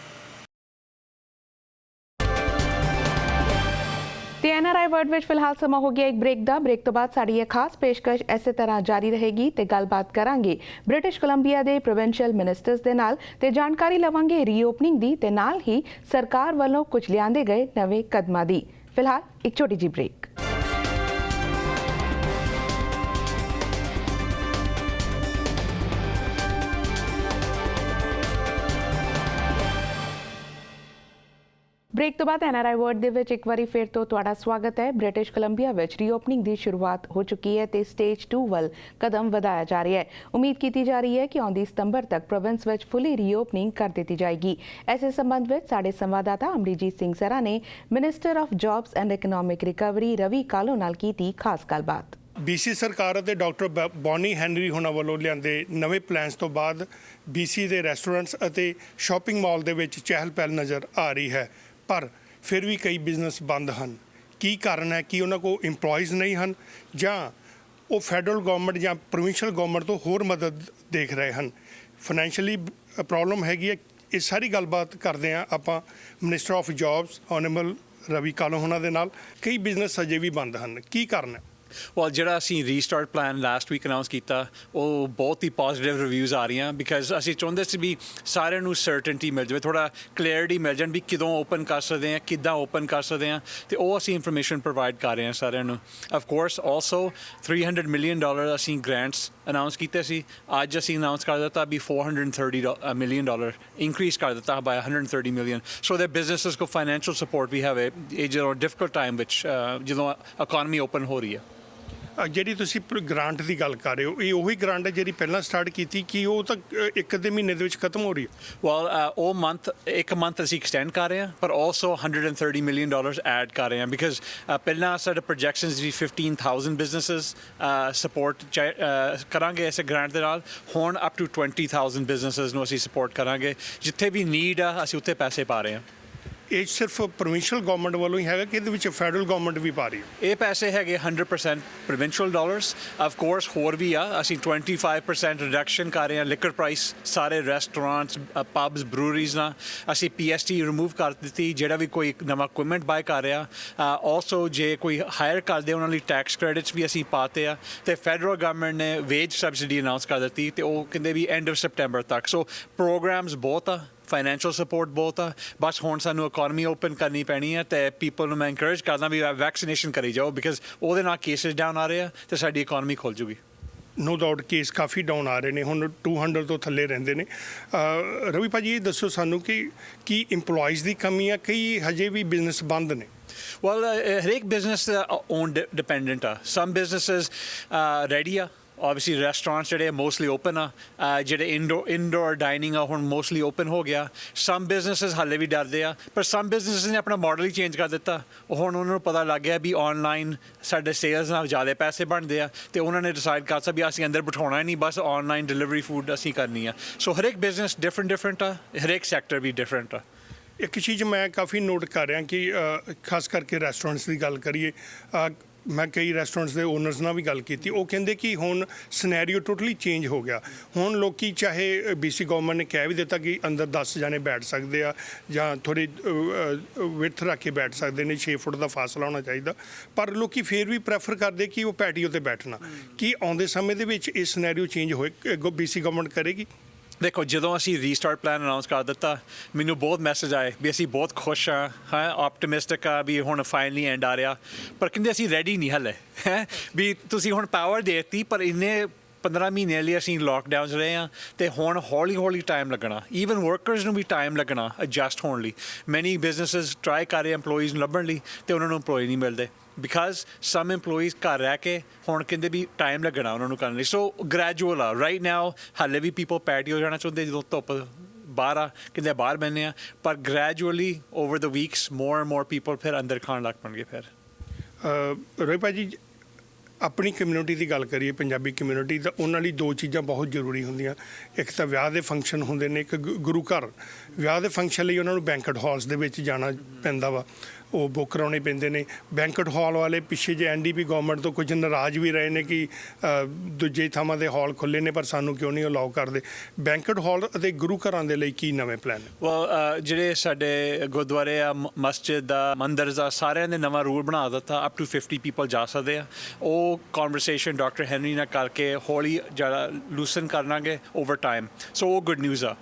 ਤੇ NRI ਵਰਡ ਵਿੱਚ ਫਿਲਹਾਲ ਸਮਾਂ ਹੋ ਗਿਆ ਇੱਕ ਬ੍ਰੇਕ ਦਾ। ਬ੍ਰੇਕ ਤੋਂ ਬਾਅਦ ਸਾਡੀ ਇਹ ਖਾਸ ਪੇਸ਼ਕਸ਼ ਇਸੇ ਤਰ੍ਹਾਂ ਜਾਰੀ ਰਹੇਗੀ ਤੇ ਗੱਲਬਾਤ ਕਰਾਂਗੇ ਬ੍ਰਿਟਿਸ਼ ਕੋਲੰਬੀਆ ਦੇ ਪ੍ਰੋਵਿੰਸ਼ੀਅਲ ਮਿਨਿਸਟਰਸ ਦੇ ਨਾਲ ਤੇ ਜਾਣਕਾਰੀ ਲਵਾਂਗੇ ਰੀਓਪਨਿੰਗ ਦੀ ਤੇ ਨਾਲ ਹੀ ਸਰਕਾਰ ਵੱਲੋਂ ਕੁਝ ਲਿਆਂਦੇ ਗਏ ਨਵੇਂ ਕਦਮਾਂ ਦੀ। ਫਿਲਹਾਲ ਇੱਕ ਛੋਟੀ ਜਿਹੀ ਬ੍ਰੇਕ। ਬ੍ਰੇਕ ਤੋਂ ਬਾਅਦ NRI ਵਰਡ ਦੇ ਵਿੱਚ ਇੱਕ ਵਾਰੀ ਫਿਰ ਤੋਂ ਤੁਹਾਡਾ ਸਵਾਗਤ ਹੈ। ਬ੍ਰਿਟਿਸ਼ ਕੋਲੰਬੀਆ ਵਿੱਚ ਰੀਓਪਨਿੰਗ ਦੀ ਸ਼ੁਰੂਆਤ ਹੋ ਚੁੱਕੀ ਹੈ ਤੇ ਸਟੇਜ 2 ਵੱਲ ਕਦਮ ਵਧਾਇਆ ਜਾ ਰਿਹਾ ਹੈ। ਉਮੀਦ ਕੀਤੀ ਜਾ ਰਹੀ ਹੈ ਕਿ ਆਉਂਦੀ ਸਤੰਬਰ ਤੱਕ ਪ੍ਰੋਵਿੰਸ ਵਿੱਚ ਫੁੱਲੀ ਰੀਓਪਨਿੰਗ ਕਰ ਦਿੱਤੀ ਜਾਏਗੀ। ਇਸੇ ਸੰਬੰਧ ਵਿੱਚ ਸਾਡੇ ਸੰਵਾਦਦਾਤਾ ਅਮਰੀਜੀਤ ਸਿੰਘ ਸਰਾ ਨੇ minister of jobs and economic recovery Ravi Kahlon ਨਾਲ ਕੀਤੀ ਖਾਸ ਗੱਲਬਾਤ। BC ਸਰਕਾਰ ਅਤੇ ਡਾਕਟਰ ਬੌਨੀ ਹੈਨਰੀ ਹੋਣਾ ਵੱਲੋਂ ਲਿਆਂਦੇ ਨਵੇਂ ਪਲਾਨਸ ਤੋਂ ਬਾਅਦ BC ਦੇ ਰੈਸਟੋਰੈਂਟਸ ਅਤੇ ਸ਼ਾਪਿੰਗ ਮਾਲ ਦੇ ਵਿੱਚ ਚਹਿਲ ਪਹਿਲ ਨਜ਼ਰ ਆ ਰਹੀ ਹੈ, ਪਰ ਫਿਰ ਵੀ ਕਈ ਬਿਜ਼ਨਸ ਬੰਦ ਹਨ। ਕੀ ਕਾਰਨ ਹੈ? ਕੀ ਉਹਨਾਂ ਕੋਲ ਇੰਪਲੋਇਜ਼ ਨਹੀਂ ਹਨ ਜਾਂ ਉਹ ਫੈਡਰਲ ਗਵਰਨਮੈਂਟ ਜਾਂ ਪ੍ਰੋਵਿੰਸ਼ੀਅਲ ਗਵਰਨਮੈਂਟ ਤੋਂ ਹੋਰ ਮਦਦ ਦੇਖ ਰਹੇ ਹਨ? ਫਾਈਨੈਂਸ਼ੀਅਲੀ ਪ੍ਰੋਬਲਮ ਹੈਗੀ ਹੈ। ਇਹ ਸਾਰੀ ਗੱਲਬਾਤ ਕਰਦੇ ਹਾਂ ਆਪਾਂ minister of jobs honourable Ravi Kahlon ਉਹਨਾਂ ਦੇ ਨਾਲ। ਕਈ ਬਿਜ਼ਨਸ ਅਜੇ ਵੀ ਬੰਦ ਹਨ, ਕੀ ਕਾਰਨ ਹੈ? ਵੈਲ, ਜਿਹੜਾ ਅਸੀਂ restart plan last week announce ਕੀਤਾ ਉਹ ਬਹੁਤ ਹੀ ਪੋਜ਼ੀਟਿਵ ਰਿਵਿਊਜ਼ ਆ ਰਹੀਆਂ, ਬਿਕਾਜ਼ ਅਸੀਂ ਚਾਹੁੰਦੇ ਸੀ ਵੀ ਸਾਰਿਆਂ ਨੂੰ ਸਰਟਨਟੀ ਮਿਲ ਜਾਵੇ, ਥੋੜ੍ਹਾ ਕਲੀਅਰਿਟੀ ਮਿਲ ਜਾਣ ਵੀ ਕਿਦੋਂ ਓਪਨ ਕਰ ਸਕਦੇ ਹਾਂ, ਕਿੱਦਾਂ ਓਪਨ ਕਰ ਸਕਦੇ ਹਾਂ, ਤੇ ਉਹ ਅਸੀਂ ਇਨਫੋਰਮੇਸ਼ਨ ਪ੍ਰੋਵਾਈਡ ਕਰ ਰਹੇ ਹਾਂ ਸਾਰਿਆਂ ਨੂੰ। ਆਫ ਕੋਰਸ ਆਲਸੋ $300 ਮਿਲੀਅਨ ਅਸੀਂ ਗ੍ਰਾਂਟਸ ਅਨਾਉਂਸ ਕੀਤੇ ਸੀ। ਅੱਜ ਅਸੀਂ ਅਨਾਉਂਸ ਕਰ ਦਿੱਤਾ ਵੀ $430 ਮਿਲੀਅਨ ਇੰਕਰੀਜ਼ ਕਰ ਦਿੱਤਾ ਬਾਈ $130 ਮਿਲੀਅਨ, ਸੋ that businesses ਕੋ ਫਾਈਨੈਂਸ਼ੀਅਲ ਸਪੋਰਟ ਵੀ have ਇਹ ਜਦੋਂ ਡਿਫਿਕਲਟ ਟਾਈਮ ਵਿੱਚ ਜਦੋਂ ਇਕੋਨਮੀ ਓਪਨ ਹੋ ਰਹੀ ਹੈ। ਜਿਹੜੀ ਤੁਸੀਂ ਗ੍ਰਾਂਟ ਦੀ ਗੱਲ ਕਰ ਰਹੇ ਹੋ, ਇਹ ਉਹੀ ਗ੍ਰਾਂਟ ਹੈ ਜਿਹੜੀ ਪਹਿਲਾਂ ਸਟਾਰਟ ਕੀਤੀ ਕਿ ਉਹ ਤਾਂ ਇੱਕ ਅੱਧੇ ਮਹੀਨੇ ਦੇ ਵਿੱਚ ਖਤਮ ਹੋ ਰਹੀ ਹੈ? ਵੈਲ, ਉਹ ਇੱਕ ਮੰਥ ਅਸੀਂ ਐਕਸਟੈਂਡ ਕਰ ਰਹੇ ਹਾਂ, ਪਰ ਆਲਸੋ $130 ਮਿਲੀਅਨ ਐਡ ਕਰ ਰਹੇ ਹਾਂ, ਬਿਕਾਜ਼ ਪਹਿਲਾਂ ਸਾਡੇ ਪ੍ਰੋਜੈਕਸ਼ਨਸ ਵੀ 15,000 ਬਿਜ਼ਨਸਿਸ ਸਪੋਰਟ ਕਰਾਂਗੇ ਇਸ ਗ੍ਰਾਂਟ ਦੇ ਨਾਲ। ਹੁਣ ਅਪ ਟੂ 20,000 ਬਿਜ਼ਨਸਿਸ ਨੂੰ ਅਸੀਂ ਸਪੋਰਟ ਕਰਾਂਗੇ। ਜਿੱਥੇ ਵੀ ਨੀਡ ਆ ਅਸੀਂ ਉੱਥੇ ਪੈਸੇ ਪਾ ਰਹੇ ਹਾਂ। ਇਹ ਸਿਰਫ ਪ੍ਰੋਵਿੰਸ਼ੀਅਲ ਗਵਰਨਮੈਂਟ ਵੱਲੋਂ ਹੀ ਹੈਗਾ ਕਿ ਇਹਦੇ ਵਿੱਚ ਫੈਡਰਲ ਗਵਰਨਮੈਂਟ ਵੀ ਪਾ ਰਹੀ ਹੈ? ਇਹ ਪੈਸੇ ਹੈਗੇ 100% ਪ੍ਰੋਵਿੰਸ਼ੀਅਲ ਡਾਲਰਸ। ਆਫ ਕੋਰਸ ਹੋਰ ਵੀ ਆ, ਅਸੀਂ 25% ਰਿਡਕਸ਼ਨ ਕਰ ਰਹੇ ਹਾਂ ਲਿਕਰ ਪ੍ਰਾਈਸ ਸਾਰੇ ਰੈਸਟੋਰੈਂਟਸ, ਪਬਸ, ਬਰੂਰੀਜ਼ ਨਾਲ। ਅਸੀਂ PST ਰਿਮੂਵ ਕਰ ਦਿੱਤੀ, ਜਿਹੜਾ ਵੀ ਕੋਈ ਨਵਾਂ ਇਕੁਇਪਮੈਂਟ ਬਾਏ ਕਰ ਰਿਹਾ। ਆਲਸੋ ਜੇ ਕੋਈ ਹਾਇਰ ਕਰਦੇ ਉਹਨਾਂ ਲਈ ਟੈਕਸ ਕ੍ਰੈਡਿਟਸ ਵੀ ਅਸੀਂ ਪਾਤੇ ਆ, ਤੇ ਫੈਡਰਲ ਗਵਰਨਮੈਂਟ ਨੇ ਵੇਜ ਸਬਸਿਡੀ ਅਨਾਉਂਸ ਕਰ ਦਿੱਤੀ, ਤੇ ਉਹ ਕਹਿੰਦੇ ਵੀ ਐਂਡ ਆਫ ਸੈਪਟੈਂਬਰ ਤੱਕ। ਸੋ ਪ੍ਰੋਗਰਾਮਸ ਬਹੁਤ ਆ, ਫਾਈਨੈਂਸ਼ੀਅਲ ਸਪੋਰਟ ਬਹੁਤ ਆ ਬਸ ਹੁਣ ਸਾਨੂੰ ਇਕਨੋਮੀ ਓਪਨ ਕਰਨੀ ਪੈਣੀ ਹੈ ਤੇ ਪੀਪਲ ਨੂੰ ਮੈਂ ਇਨਕਰੇਜ ਕਰਦਾ ਵੀ ਵੈਕਸੀਨੇਸ਼ਨ ਕਰੀ ਜਾਓ ਬਿਕਾਜ਼ ਉਹਦੇ ਨਾਲ ਕੇਸਿਸ ਡਾਊਨ ਆ ਰਹੇ ਆ ਤੇ ਸਾਡੀ ਇਕਨੋਮੀ ਖੁੱਲ ਜੂਗੀ ਨੋ ਡਾਊਟ ਕੇਸ ਕਾਫੀ ਡਾਊਨ ਆ ਰਹੇ ਨੇ ਹੁਣ 200 ਤੋਂ ਥੱਲੇ ਰਹਿੰਦੇ ਨੇ ਰਵੀ ਭਾਜੀ ਇਹ ਦੱਸੋ ਸਾਨੂੰ ਕਿ ਕੀ EMPLOYEES ਦੀ ਕਮੀ ਆ ਕਈ ਹਜੇ ਵੀ ਬਿਜ਼ਨਸ ਬੰਦ ਨੇ Well, ਹਰੇਕ ਬਿਜ਼ਨਸ ਓਨ ਡਿਪੈਂਡੈਂਟ ਆ ਸਮ ਬਿਜ਼ਨਸਿਸ ਰੈਡੀ ਆ obviously restaurants ਜਿਹੜੇ ਮੋਸਟਲੀ ਓਪਨ ਆ ਜਿਹੜੇ ਇਨਡੋਰ ਡਾਈਨਿੰਗ ਆ ਹੁਣ ਮੋਸਟਲੀ ਓਪਨ ਹੋ ਗਿਆ ਸਮ ਬਿਜ਼ਨਸਿਸ ਹਾਲੇ ਵੀ ਡਰਦੇ ਆ ਪਰ ਸਮ ਬਿਜ਼ਨਸਿਸ ਨੇ ਆਪਣਾ ਮਾਡਲ ਹੀ ਚੇਂਜ ਕਰ ਦਿੱਤਾ ਹੁਣ ਉਹਨਾਂ ਨੂੰ ਪਤਾ ਲੱਗ ਗਿਆ ਵੀ ਆਨਲਾਈਨ ਸਾਡੇ ਸੇਲਸ ਨਾਲ ਜ਼ਿਆਦਾ ਪੈਸੇ ਬਣਦੇ ਆ ਤੇ ਉਹਨਾਂ ਨੇ ਡਿਸਾਈਡ ਕਰਤਾ ਵੀ ਅਸੀਂ ਅੰਦਰ ਬਿਠਾਉਣਾ ਹੀ ਨਹੀਂ ਬਸ ਆਨਲਾਈਨ ਡਿਲੀਵਰੀ ਫੂਡ ਅਸੀਂ ਕਰਨੀ ਆ ਸੋ ਹਰੇਕ ਬਿਜ਼ਨਸ ਡਿਫਰੈਂਟ ਆ ਹਰੇਕ ਸੈਕਟਰ ਵੀ ਡਿਫਰੈਂਟ ਆ ਇੱਕ ਚੀਜ਼ ਮੈਂ ਕਾਫੀ ਨੋਟ ਕਰ ਰਿਹਾ ਕਿ ਖਾਸ ਕਰਕੇ ਰੈਸਟੋਰੈਂਟਸ ਦੀ ਗੱਲ ਕਰੀਏ ਮੈਂ ਕਈ ਰੈਸਟੋਰੈਂਟਸ ਦੇ ਓਨਰਸ ਨਾਲ ਵੀ ਗੱਲ ਕੀਤੀ ਉਹ ਕਹਿੰਦੇ ਕਿ ਹੁਣ ਸਿਨੈਰੀਓ ਟੋਟਲੀ ਚੇਂਜ ਹੋ ਗਿਆ ਹੁਣ ਲੋਕੀ ਚਾਹੇ BC ਗਵਰਨਮੈਂਟ ਨੇ ਕਹਿ ਵੀ ਦਿੱਤਾ ਕਿ ਅੰਦਰ 10 ਜਣੇ ਬੈਠ ਸਕਦੇ ਆ ਜਾਂ ਥੋੜ੍ਹੀ ਵਿੱਥ ਰੱਖ ਕੇ ਬੈਠ ਸਕਦੇ ਨੇ 6 ਫੁੱਟ ਦਾ ਫਾਸਲਾ ਹੋਣਾ ਚਾਹੀਦਾ ਪਰ ਲੋਕੀ ਫੇਰ ਵੀ ਪ੍ਰੈਫਰ ਕਰਦੇ ਕਿ ਉਹ ਪੈਟੀਓ 'ਤੇ ਬੈਠਣਾ ਕੀ ਆਉਂਦੇ ਸਮੇਂ ਦੇ ਵਿੱਚ ਇਹ ਸਿਨੈਰੀਓ ਚੇਂਜ ਹੋਏ BC ਗਵਰਨਮੈਂਟ ਕਰੇਗੀ ਦੇਖੋ ਜਦੋਂ ਅਸੀਂ ਰੀਸਟਾਰਟ ਪਲਾਨ ਅਨਾਉਂਸ ਕਰ ਦਿੱਤਾ ਮੈਨੂੰ ਬਹੁਤ ਮੈਸੇਜ ਆਏ ਵੀ ਅਸੀਂ ਬਹੁਤ ਖੁਸ਼ ਹਾਂ ਆਪਟੀਮਿਸਟਿਕ ਆ ਵੀ ਹੁਣ ਫਾਈਨਲੀ ਐਂਡ ਆ ਰਿਹਾ ਪਰ ਕਹਿੰਦੇ ਅਸੀਂ ਰੈਡੀ ਨਹੀਂ ਹਲੇ ਵੀ ਤੁਸੀਂ ਹੁਣ ਪਾਵਰ ਦੇ ਦਿੱਤੀ ਪਰ ਇੰਨੇ 15 ਮਹੀਨਿਆਂ ਲਈ ਅਸੀਂ ਲੋਕਡਾਊਨ 'ਚ ਰਹੇ ਹਾਂ ਤੇ ਹੁਣ ਹੌਲੀ ਟਾਈਮ ਲੱਗਣਾ ਈਵਨ ਵਰਕਰਸ ਨੂੰ ਵੀ ਟਾਈਮ ਲੱਗਣਾ ਐਡਜਸਟ ਹੋਣ ਲਈ ਮੈਨੀ ਬਿਜ਼ਨਸਿਸ ਟਰਾਈ ਕਰ ਰਹੇ EMPLOYEES ਨੂੰ ਲੱਭਣ ਲਈ ਤੇ ਉਹਨਾਂ ਨੂੰ EMPLOYEE ਨਹੀਂ ਮਿਲਦੇ ਬਿਕਾਜ਼ ਸਮ EMPLOYEES ਘਰ ਰਹਿ ਕੇ ਹੁਣ ਕਹਿੰਦੇ ਵੀ ਟਾਈਮ ਲੱਗਣਾ ਉਹਨਾਂ ਨੂੰ ਕਰਨ ਲਈ ਸੋ ਗ੍ਰੈਜੂਅਲ ਆ ਰਾਈਟ ਨਾਓ ਹਾਲੇ ਵੀ ਪੀਪਲ ਪੈਟੀਓ ਜਾਣਾ ਚਾਹੁੰਦੇ ਜਦੋਂ ਧੁੱਪ ਬਾਹਰ ਆ ਕਹਿੰਦੇ ਬਾਹਰ ਬਹਿੰਦੇ ਆ ਪਰ gradually over the weeks more and more people ਫਿਰ ਅੰਦਰ ਖਾਣ ਲੱਗ ਪਣਗੇ ਫਿਰ ਰੋਹਿਤ ਭਾਜੀ ਆਪਣੀ ਕਮਿਊਨਿਟੀ ਦੀ ਗੱਲ ਕਰੀਏ ਪੰਜਾਬੀ ਕਮਿਊਨਿਟੀ ਤਾਂ ਉਹਨਾਂ ਲਈ ਦੋ ਚੀਜ਼ਾਂ ਬਹੁਤ ਜ਼ਰੂਰੀ ਹੁੰਦੀਆਂ ਇੱਕ ਤਾਂ ਵਿਆਹ ਦੇ ਫੰਕਸ਼ਨ ਹੁੰਦੇ ਨੇ ਇੱਕ ਗੁਰੂ ਘਰ ਵਿਆਹ ਦੇ ਫੰਕਸ਼ਨ ਲਈ ਉਹਨਾਂ ਨੂੰ ਬੈਂਕਟ ਹਾਲਸ ਦੇ ਵਿੱਚ ਜਾਣਾ ਪੈਂਦਾ ਵਾ ਉਹ ਬੁੱਕ ਕਰਾਉਣੇ ਪੈਂਦੇ ਨੇ ਬੈਂਕਟ ਹਾਲ ਵਾਲੇ ਪਿੱਛੇ ਜੇ NDP ਗਵਰਨਮੈਂਟ ਤੋਂ ਕੁਝ ਨਾਰਾਜ਼ ਵੀ ਰਹੇ ਨੇ ਕਿ ਦੂਜੇ ਥਾਵਾਂ ਦੇ ਹਾਲ ਖੁੱਲ੍ਹੇ ਨੇ ਪਰ ਸਾਨੂੰ ਕਿਉਂ ਨਹੀਂ ਅਲਾਉ ਕਰਦੇ ਬੈਂਕਟ ਹਾਲ ਅਤੇ ਗੁਰੂ ਘਰਾਂ ਦੇ ਲਈ ਕੀ ਨਵੇਂ ਪਲਾਨ ਜਿਹੜੇ ਸਾਡੇ ਗੁਰਦੁਆਰੇ ਆ ਮਸਜਿਦ ਆ ਮੰਦਰਸ ਆ ਸਾਰਿਆਂ ਨੇ ਨਵਾਂ ਰੂਲ ਬਣਾ ਦਿੱਤਾ ਅਪ ਟੂ 50 ਪੀਪਲ ਜਾ ਸਕਦੇ ਆ ਉਹ ਕਨਵਰਸੇਸ਼ਨ ਡਾਕਟਰ ਹੈਨਰੀ ਨਾਲ ਕਰਕੇ ਹੌਲੀ ਜ਼ਿਆਦਾ ਲੂਸਨ ਕਰਨਾਗੇ ਓਵਰ ਟਾਈਮ ਸੋ ਉਹ ਗੁੱਡ ਨਿਊਜ਼ ਆ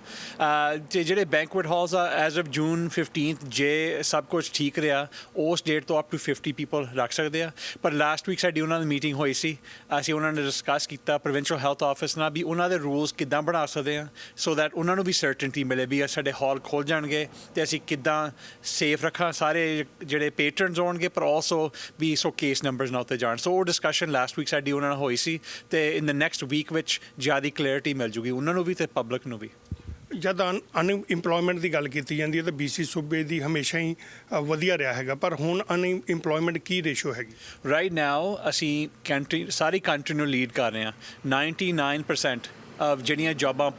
ਤੇ ਜਿਹੜੇ ਬੈਂਕੁਏਟ ਹਾਲਸ ਆ ਐਜ਼ ਆਫ ਜੂਨ 15 ਜੇ ਸਭ ਕੁਝ ਠੀਕ ਰਿਹਾ ਉਸ ਡੇਟ ਤੋਂ ਅਪ ਟੂ 50 ਪੀਪਲ ਰੱਖ ਸਕਦੇ ਆ ਪਰ ਲਾਸਟ ਵੀਕ ਸਾਡੀ ਉਹਨਾਂ ਦੀ ਮੀਟਿੰਗ ਹੋਈ ਸੀ ਅਸੀਂ ਉਹਨਾਂ ਨੇ ਡਿਸਕਸ ਕੀਤਾ ਪ੍ਰੋਵਿੰਸ਼ੀਅਲ ਹੈਲਥ ਆਫਿਸ ਨਾਲ ਵੀ ਉਹਨਾਂ ਦੇ ਰੂਲਸ ਕਿੱਦਾਂ ਬਣਾ ਸਕਦੇ ਆ ਸੋ ਦੈਟ ਉਹਨਾਂ ਨੂੰ ਵੀ ਸਰਟਨਟੀ ਮਿਲੇ ਵੀ ਸਾਡੇ ਹਾਲ ਖੁੱਲ੍ਹ ਜਾਣਗੇ ਅਤੇ ਅਸੀਂ ਕਿੱਦਾਂ ਸੇਫ ਰੱਖਾਂ ਸਾਰੇ ਜਿਹੜੇ ਪੇਟਰਨਸ ਹੋਣਗੇ ਪਰ ਆਲਸੋ ਵੀ ਸੋ ਕੇਸ ਨੰਬਰਸ ਨਾ ਉੱਤੇ ਜਾਣ ਸੋ ਉਹ ਡਿਸਕਸ਼ਨ ਲਾਸਟ ਵੀਕ ਸਾਡੀ ਉਹਨਾਂ ਨਾਲ ਹੋਈ ਸੀ ਅਤੇ ਇਨ ਦ ਨੈਕਸਟ ਵੀਕ ਵਿੱਚ ਜ਼ਿਆਦਾ ਕਲੈਰਿਟੀ ਮਿਲ ਜੂਗੀ ਉਹਨਾਂ ਨੂੰ ਵੀ ਅਤੇ ਪਬਲਿਕ ਨੂੰ ਵੀ ਜਦ ਅਨਇੰਪਲੋਇਮੈਂਟ ਦੀ ਗੱਲ ਕੀਤੀ ਜਾਂਦੀ ਹੈ ਤਾਂ BC ਸੂਬੇ ਦੀ ਹਮੇਸ਼ਾ ਹੀ ਵਧੀਆ ਰਿਹਾ ਹੈਗਾ ਪਰ ਹੁਣ ਅਨਇੰਪਲੋਇਮੈਂਟ ਕੀ ਰੇਸ਼ੋ ਹੈਗੀ ਰਾਈਟ ਨਾਓ ਅਸੀਂ ਸਾਰੀ ਕੰਟਰੀ ਨੂੰ ਲੀਡ ਕਰ ਰਹੇ ਹਾਂ 99% ਆਫ ਜਿਹੜੀਆਂ ਜੋਬਾਂ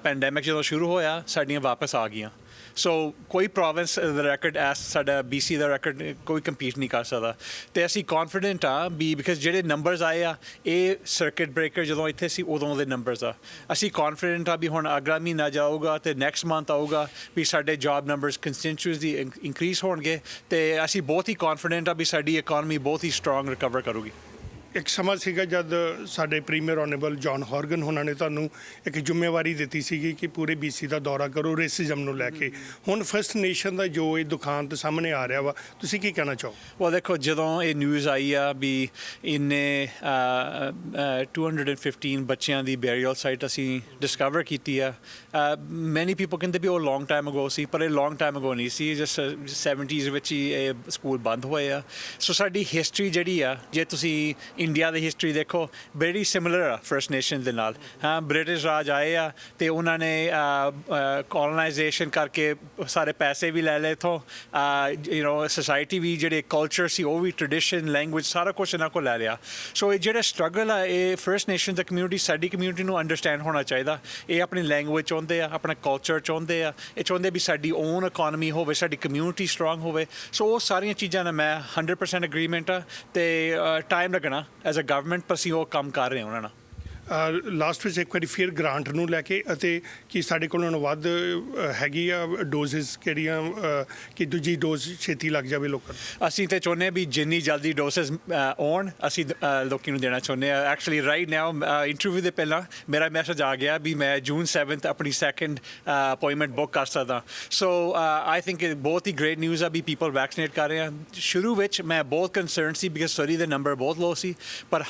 ਪੈਂਡੈਮਿਕ ਜਦੋਂ ਸ਼ੁਰੂ ਹੋਇਆ ਸਾਡੀਆਂ ਵਾਪਸ ਆ ਗਈਆਂ ਸੋ ਕੋਈ ਪ੍ਰੋਵਿੰਸ ਦਾ ਰੈਕਡ ਐਸ ਸਾਡਾ BC ਦਾ ਰੈਕਡ ਕੋਈ ਕੰਪੀਟ ਨਹੀਂ ਕਰ ਸਕਦਾ ਅਤੇ ਅਸੀਂ ਕੌਨਫੀਡੈਂਟ ਆ ਵੀ ਬਿਕਾਜ਼ ਜਿਹੜੇ ਨੰਬਰਸ ਆਏ ਆ ਇਹ ਸਰਕਿਟ ਬ੍ਰੇਕਰ ਜਦੋਂ ਇੱਥੇ ਸੀ ਉਦੋਂ ਦੇ ਨੰਬਰਸ ਆ ਅਸੀਂ ਕੌਨਫੀਡੈਂਟ ਆ ਵੀ ਹੁਣ ਅਗਲਾ ਮਹੀਨਾ ਜਾਊਗਾ ਅਤੇ ਨੈਕਸਟ ਮੰਥ ਆਊਗਾ ਵੀ ਸਾਡੇ ਜੋਬ ਨੰਬਰਸ ਕੰਸਟੀਟਿਊਂਸੀ ਦੀ ਇਨਕਰੀਜ਼ ਹੋਣਗੇ ਅਤੇ ਅਸੀਂ ਬਹੁਤ ਹੀ ਕੌਨਫੀਡੈਂਟ ਆ ਵੀ ਸਾਡੀ ਇਕੋਨਮੀ ਬਹੁਤ ਹੀ ਸਟਰੋਂਗ ਰਿਕਵਰ ਕਰੂਗੀ ਇੱਕ ਸਮਾਂ ਸੀਗਾ ਜਦ ਸਾਡੇ ਪ੍ਰੀਮੀਅਰ ਆਨਰੇਬਲ ਜੌਨ ਹੌਰਗਨ ਉਹਨਾਂ ਨੇ ਤੁਹਾਨੂੰ ਇੱਕ ਜ਼ਿੰਮੇਵਾਰੀ ਦਿੱਤੀ ਸੀਗੀ ਕਿ ਪੂਰੇ BC ਦਾ ਦੌਰਾ ਕਰੋ ਰੇਸਿਜ਼ਮ ਨੂੰ ਲੈ ਕੇ ਹੁਣ ਫਸਟ ਨੇਸ਼ਨ ਦਾ ਜੋ ਇਹ ਦੁਖਾਂਤ ਸਾਹਮਣੇ ਆ ਰਿਹਾ ਵਾ ਤੁਸੀਂ ਕੀ ਕਹਿਣਾ ਚਾਹੋ ਉਹ ਦੇਖੋ ਜਦੋਂ ਇਹ ਨਿਊਜ਼ ਆਈ ਆ ਵੀ ਇੰਨੇ 215 ਬੱਚਿਆਂ ਦੀ ਬੈਰੀਅਲ ਸਾਈਟ ਅਸੀਂ ਡਿਸਕਵਰ ਕੀਤੀ ਆ ਮੈਨੀ ਪੀਪਲ ਕਹਿੰਦੇ ਵੀ ਉਹ ਲੌਂਗ ਟਾਈਮ ਅਗੋ ਸੀ ਪਰ ਇਹ ਲੌਂਗ ਟਾਈਮ ਅਗੋ ਨਹੀਂ ਸੀ ਜਸ 70s ਵਿੱਚ ਹੀ ਇਹ ਸਕੂਲ ਬੰਦ ਹੋਏ ਆ ਸੋ ਸਾਡੀ ਹਿਸਟਰੀ ਜਿਹੜੀ ਆ ਜੇ ਤੁਸੀਂ ਇੰਡੀਆ ਦੀ ਹਿਸਟਰੀ ਦੇਖੋ ਬੜੀ ਸਿਮਿਲਰ ਆ ਫਰਸਟ ਨੇਸ਼ਨ ਦੇ ਨਾਲ ਹਾਂ ਬ੍ਰਿਟਿਸ਼ ਰਾਜ ਆਏ ਆ ਅਤੇ ਉਹਨਾਂ ਨੇ ਕੋਲੋਨਾਈਜੇਸ਼ਨ ਕਰਕੇ ਸਾਰੇ ਪੈਸੇ ਵੀ ਲੈ ਲਏ ਇੱਥੋਂ ਸੋਸਾਇਟੀ ਵੀ ਜਿਹੜੇ ਕਲਚਰ ਸੀ ਉਹ ਵੀ ਟ੍ਰੈਡੀਸ਼ਨ ਲੈਂਗੁਏਜ ਸਾਰਾ ਕੁਛ ਇਹਨਾਂ ਕੋਲ ਲੈ ਲਿਆ ਸੋ ਇਹ ਜਿਹੜਾ ਸਟਰਗਲ ਆ ਇਹ ਫਰਸਟ ਨੇਸ਼ਨ ਦਾ ਕਮਿਊਨਿਟੀ ਸਾਡੀ ਕਮਿਊਨਿਟੀ ਨੂੰ ਅੰਡਰਸਟੈਂਡ ਹੋਣਾ ਚਾਹੀਦਾ ਇਹ ਆਪਣੀ ਲੈਂਗੁਏਜ ਚਾਹੁੰਦੇ ਆ ਆਪਣਾ ਕਲਚਰ ਚਾਹੁੰਦੇ ਆ ਇਹ ਚਾਹੁੰਦੇ ਵੀ ਸਾਡੀ ਓਨ ਇਕੋਨਮੀ ਹੋਵੇ ਸਾਡੀ ਕਮਿਊਨਿਟੀ ਸਟਰੋਂਗ ਹੋਵੇ ਸੋ ਉਹ ਸਾਰੀਆਂ ਚੀਜ਼ਾਂ ਨਾਲ ਮੈਂ 100% ਅਗਰੀਮੈਂਟ ਆ ਅਤੇ ਟਾਈਮ ਲੱਗਣਾ ਐਜ਼ ਅ ਗਵਰਨਮੈਂਟ ਪਰ ਅਸੀਂ ਉਹ ਕੰਮ ਕਰ ਰਹੇ ਹਾਂ ਉਹਨਾਂ ਨਾਲ ਲਾਸਟ ਵਿੱਚ ਇੱਕ ਵਾਰੀ ਫਿਰ ਗ੍ਰਾਂਟ ਨੂੰ ਲੈ ਕੇ ਅਤੇ ਕਿ ਸਾਡੇ ਕੋਲ ਹੁਣ ਵੱਧ ਹੈਗੀ ਆ ਡੋਜ਼ਿਸ ਕਿਹੜੀਆਂ ਕਿ ਦੂਜੀ ਡੋਜ਼ ਛੇਤੀ ਲੱਗ ਜਾਵੇ ਲੋਕਾਂ ਨੂੰ। ਅਸੀਂ ਤੇ ਚਾਹੁੰਦੇ ਹਾਂ ਵੀ ਜਿੰਨੀ ਜਲਦੀ ਡੋਸਸ ਆਉਣ ਅਸੀਂ ਲੋਕਾਂ ਨੂੰ ਦੇਣਾ ਚਾਹੁੰਦੇ ਹਾਂ। ਐਕਚੁਅਲੀ ਰਾਈਟ ਨਾਓ ਇੰਟਰਵਿਊ ਦੇ ਪਹਿਲਾਂ ਮੇਰਾ ਮੈਸੇਜ ਆ ਗਿਆ ਵੀ ਮੈਂ ਜੂਨ 7 ਆਪਣੀ ਸੈਕੰਡ ਅਪਾਇੰਟਮੈਂਟ ਬੁੱਕ ਕਰ ਸਕਦਾ। ਸੋ ਆਈ ਥਿੰਕ ਬਹੁਤ ਹੀ ਗ੍ਰੇਟ ਨਿਊਜ਼ ਆ ਵੀ ਪੀਪਲ ਵੈਕਸੀਨੇਟ ਕਰ ਰਹੇ ਆ। ਸ਼ੁਰੂ ਵਿੱਚ ਮੈਂ ਬਹੁਤ ਕੰਸਰਨ ਸੀ ਬਿਕਾਜ਼ ਸਰੀ ਦੇ ਨੰਬਰ ਬਹੁਤ ਲੋ ਸੀ, ਪਰ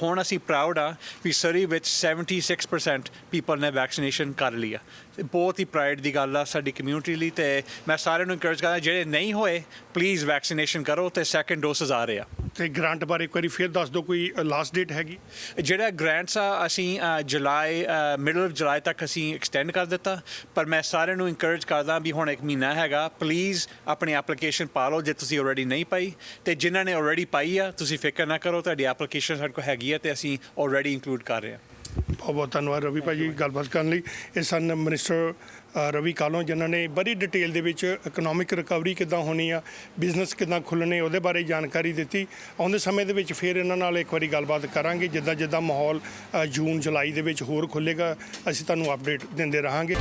ਹੁਣ ਅਸੀਂ ਪ੍ਰਾਊਡ ਆ ਵੀ ਸਰੀ ਵਿੱਚ 76% ਪੀਪਲ ਨੇ ਵੈਕਸੀਨੇਸ਼ਨ ਕਰ ਲਿਆ। ਬਹੁਤ ਹੀ ਪ੍ਰਾਈਡ ਦੀ ਗੱਲ ਆ ਸਾਡੀ ਕਮਿਊਨਿਟੀ ਲਈ। ਤੇ ਮੈਂ ਸਾਰਿਆਂ ਨੂੰ ਇਨਕਰੇਜ ਕਰਦਾ ਜਿਹੜੇ ਨਹੀਂ ਹੋਏ ਪਲੀਜ਼ ਵੈਕਸੀਨੇਸ਼ਨ ਕਰੋ ਤੇ ਸੈਕੰਡ ਡੋਸਸ ਆ ਰਹੇ ਆ। ਤੇ ਗ੍ਰਾਂਟ ਬਾਰੇ ਇੱਕ ਵਾਰੀ ਫਿਰ ਦੱਸ ਦਿਓ, ਕੋਈ ਲਾਸਟ ਡੇਟ ਹੈਗੀ? ਜਿਹੜਾ ਗ੍ਰਾਂਟਸ ਆ ਅਸੀਂ ਜੁਲਾਈ ਮਿਡਲ ਆਫ ਜੁਲਾਈ ਤੱਕ ਅਸੀਂ ਐਕਸਟੈਂਡ ਕਰ ਦਿੱਤਾ, ਪਰ ਮੈਂ ਸਾਰਿਆਂ ਨੂੰ ਇਨਕਰੇਜ ਕਰਦਾ ਵੀ ਹੁਣ 1 ਮਹੀਨਾ ਹੈਗਾ, ਪਲੀਜ਼ ਆਪਣੀ ਐਪਲੀਕੇਸ਼ਨ ਪਾ ਲਓ ਜੇ ਤੁਸੀਂ ਆਲਰੇਡੀ ਨਹੀਂ ਪਾਈ, ਤੇ ਜਿਨ੍ਹਾਂ ਨੇ ਆਲਰੇਡੀ ਪਾਈ ਆ ਤੁਸੀਂ ਫਿਕਰ ਨਾ ਕਰੋ, ਤੁਹਾਡੀ ਐਪਲੀਕੇਸ਼ਨ ਸਾਡੇ ਕੋਲ ਹੈਗੀ ਆ ਤੇ ਅਸੀਂ ਆਲਰੇਡੀ ਇਨਕਲੂਡ ਕਰ ਰਹੇ ਹਾਂ। ਬਹੁਤ ਬਹੁਤ ਧੰਨਵਾਦ ਰਵੀ ਭਾਜੀ ਗੱਲਬਾਤ ਕਰਨ ਲਈ। ਇਹ ਸਨ ਮਿਨਿਸਟਰ ਰਵੀ ਕਾਲੋਂ, ਜਿਨ੍ਹਾਂ ਨੇ ਬੜੀ ਡਿਟੇਲ ਦੇ ਵਿੱਚ ਇਕਨੋਮਿਕ ਰਿਕਵਰੀ ਕਿੱਦਾਂ ਹੋਣੀ ਆ, ਬਿਜ਼ਨਸ ਕਿੱਦਾਂ ਖੁੱਲ੍ਹਣੇ, ਉਹਦੇ ਬਾਰੇ ਜਾਣਕਾਰੀ ਦਿੱਤੀ। ਆਉਂਦੇ ਸਮੇਂ ਦੇ ਵਿੱਚ ਫਿਰ ਇਹਨਾਂ ਨਾਲ ਇੱਕ ਵਾਰੀ ਗੱਲਬਾਤ ਕਰਾਂਗੇ। ਜਿੱਦਾਂ ਜਿੱਦਾਂ ਮਾਹੌਲ ਜੂਨ ਜੁਲਾਈ ਦੇ ਵਿੱਚ ਹੋਰ ਖੁੱਲ੍ਹੇਗਾ ਅਸੀਂ ਤੁਹਾਨੂੰ ਅਪਡੇਟ ਦਿੰਦੇ ਰਹਾਂਗੇ।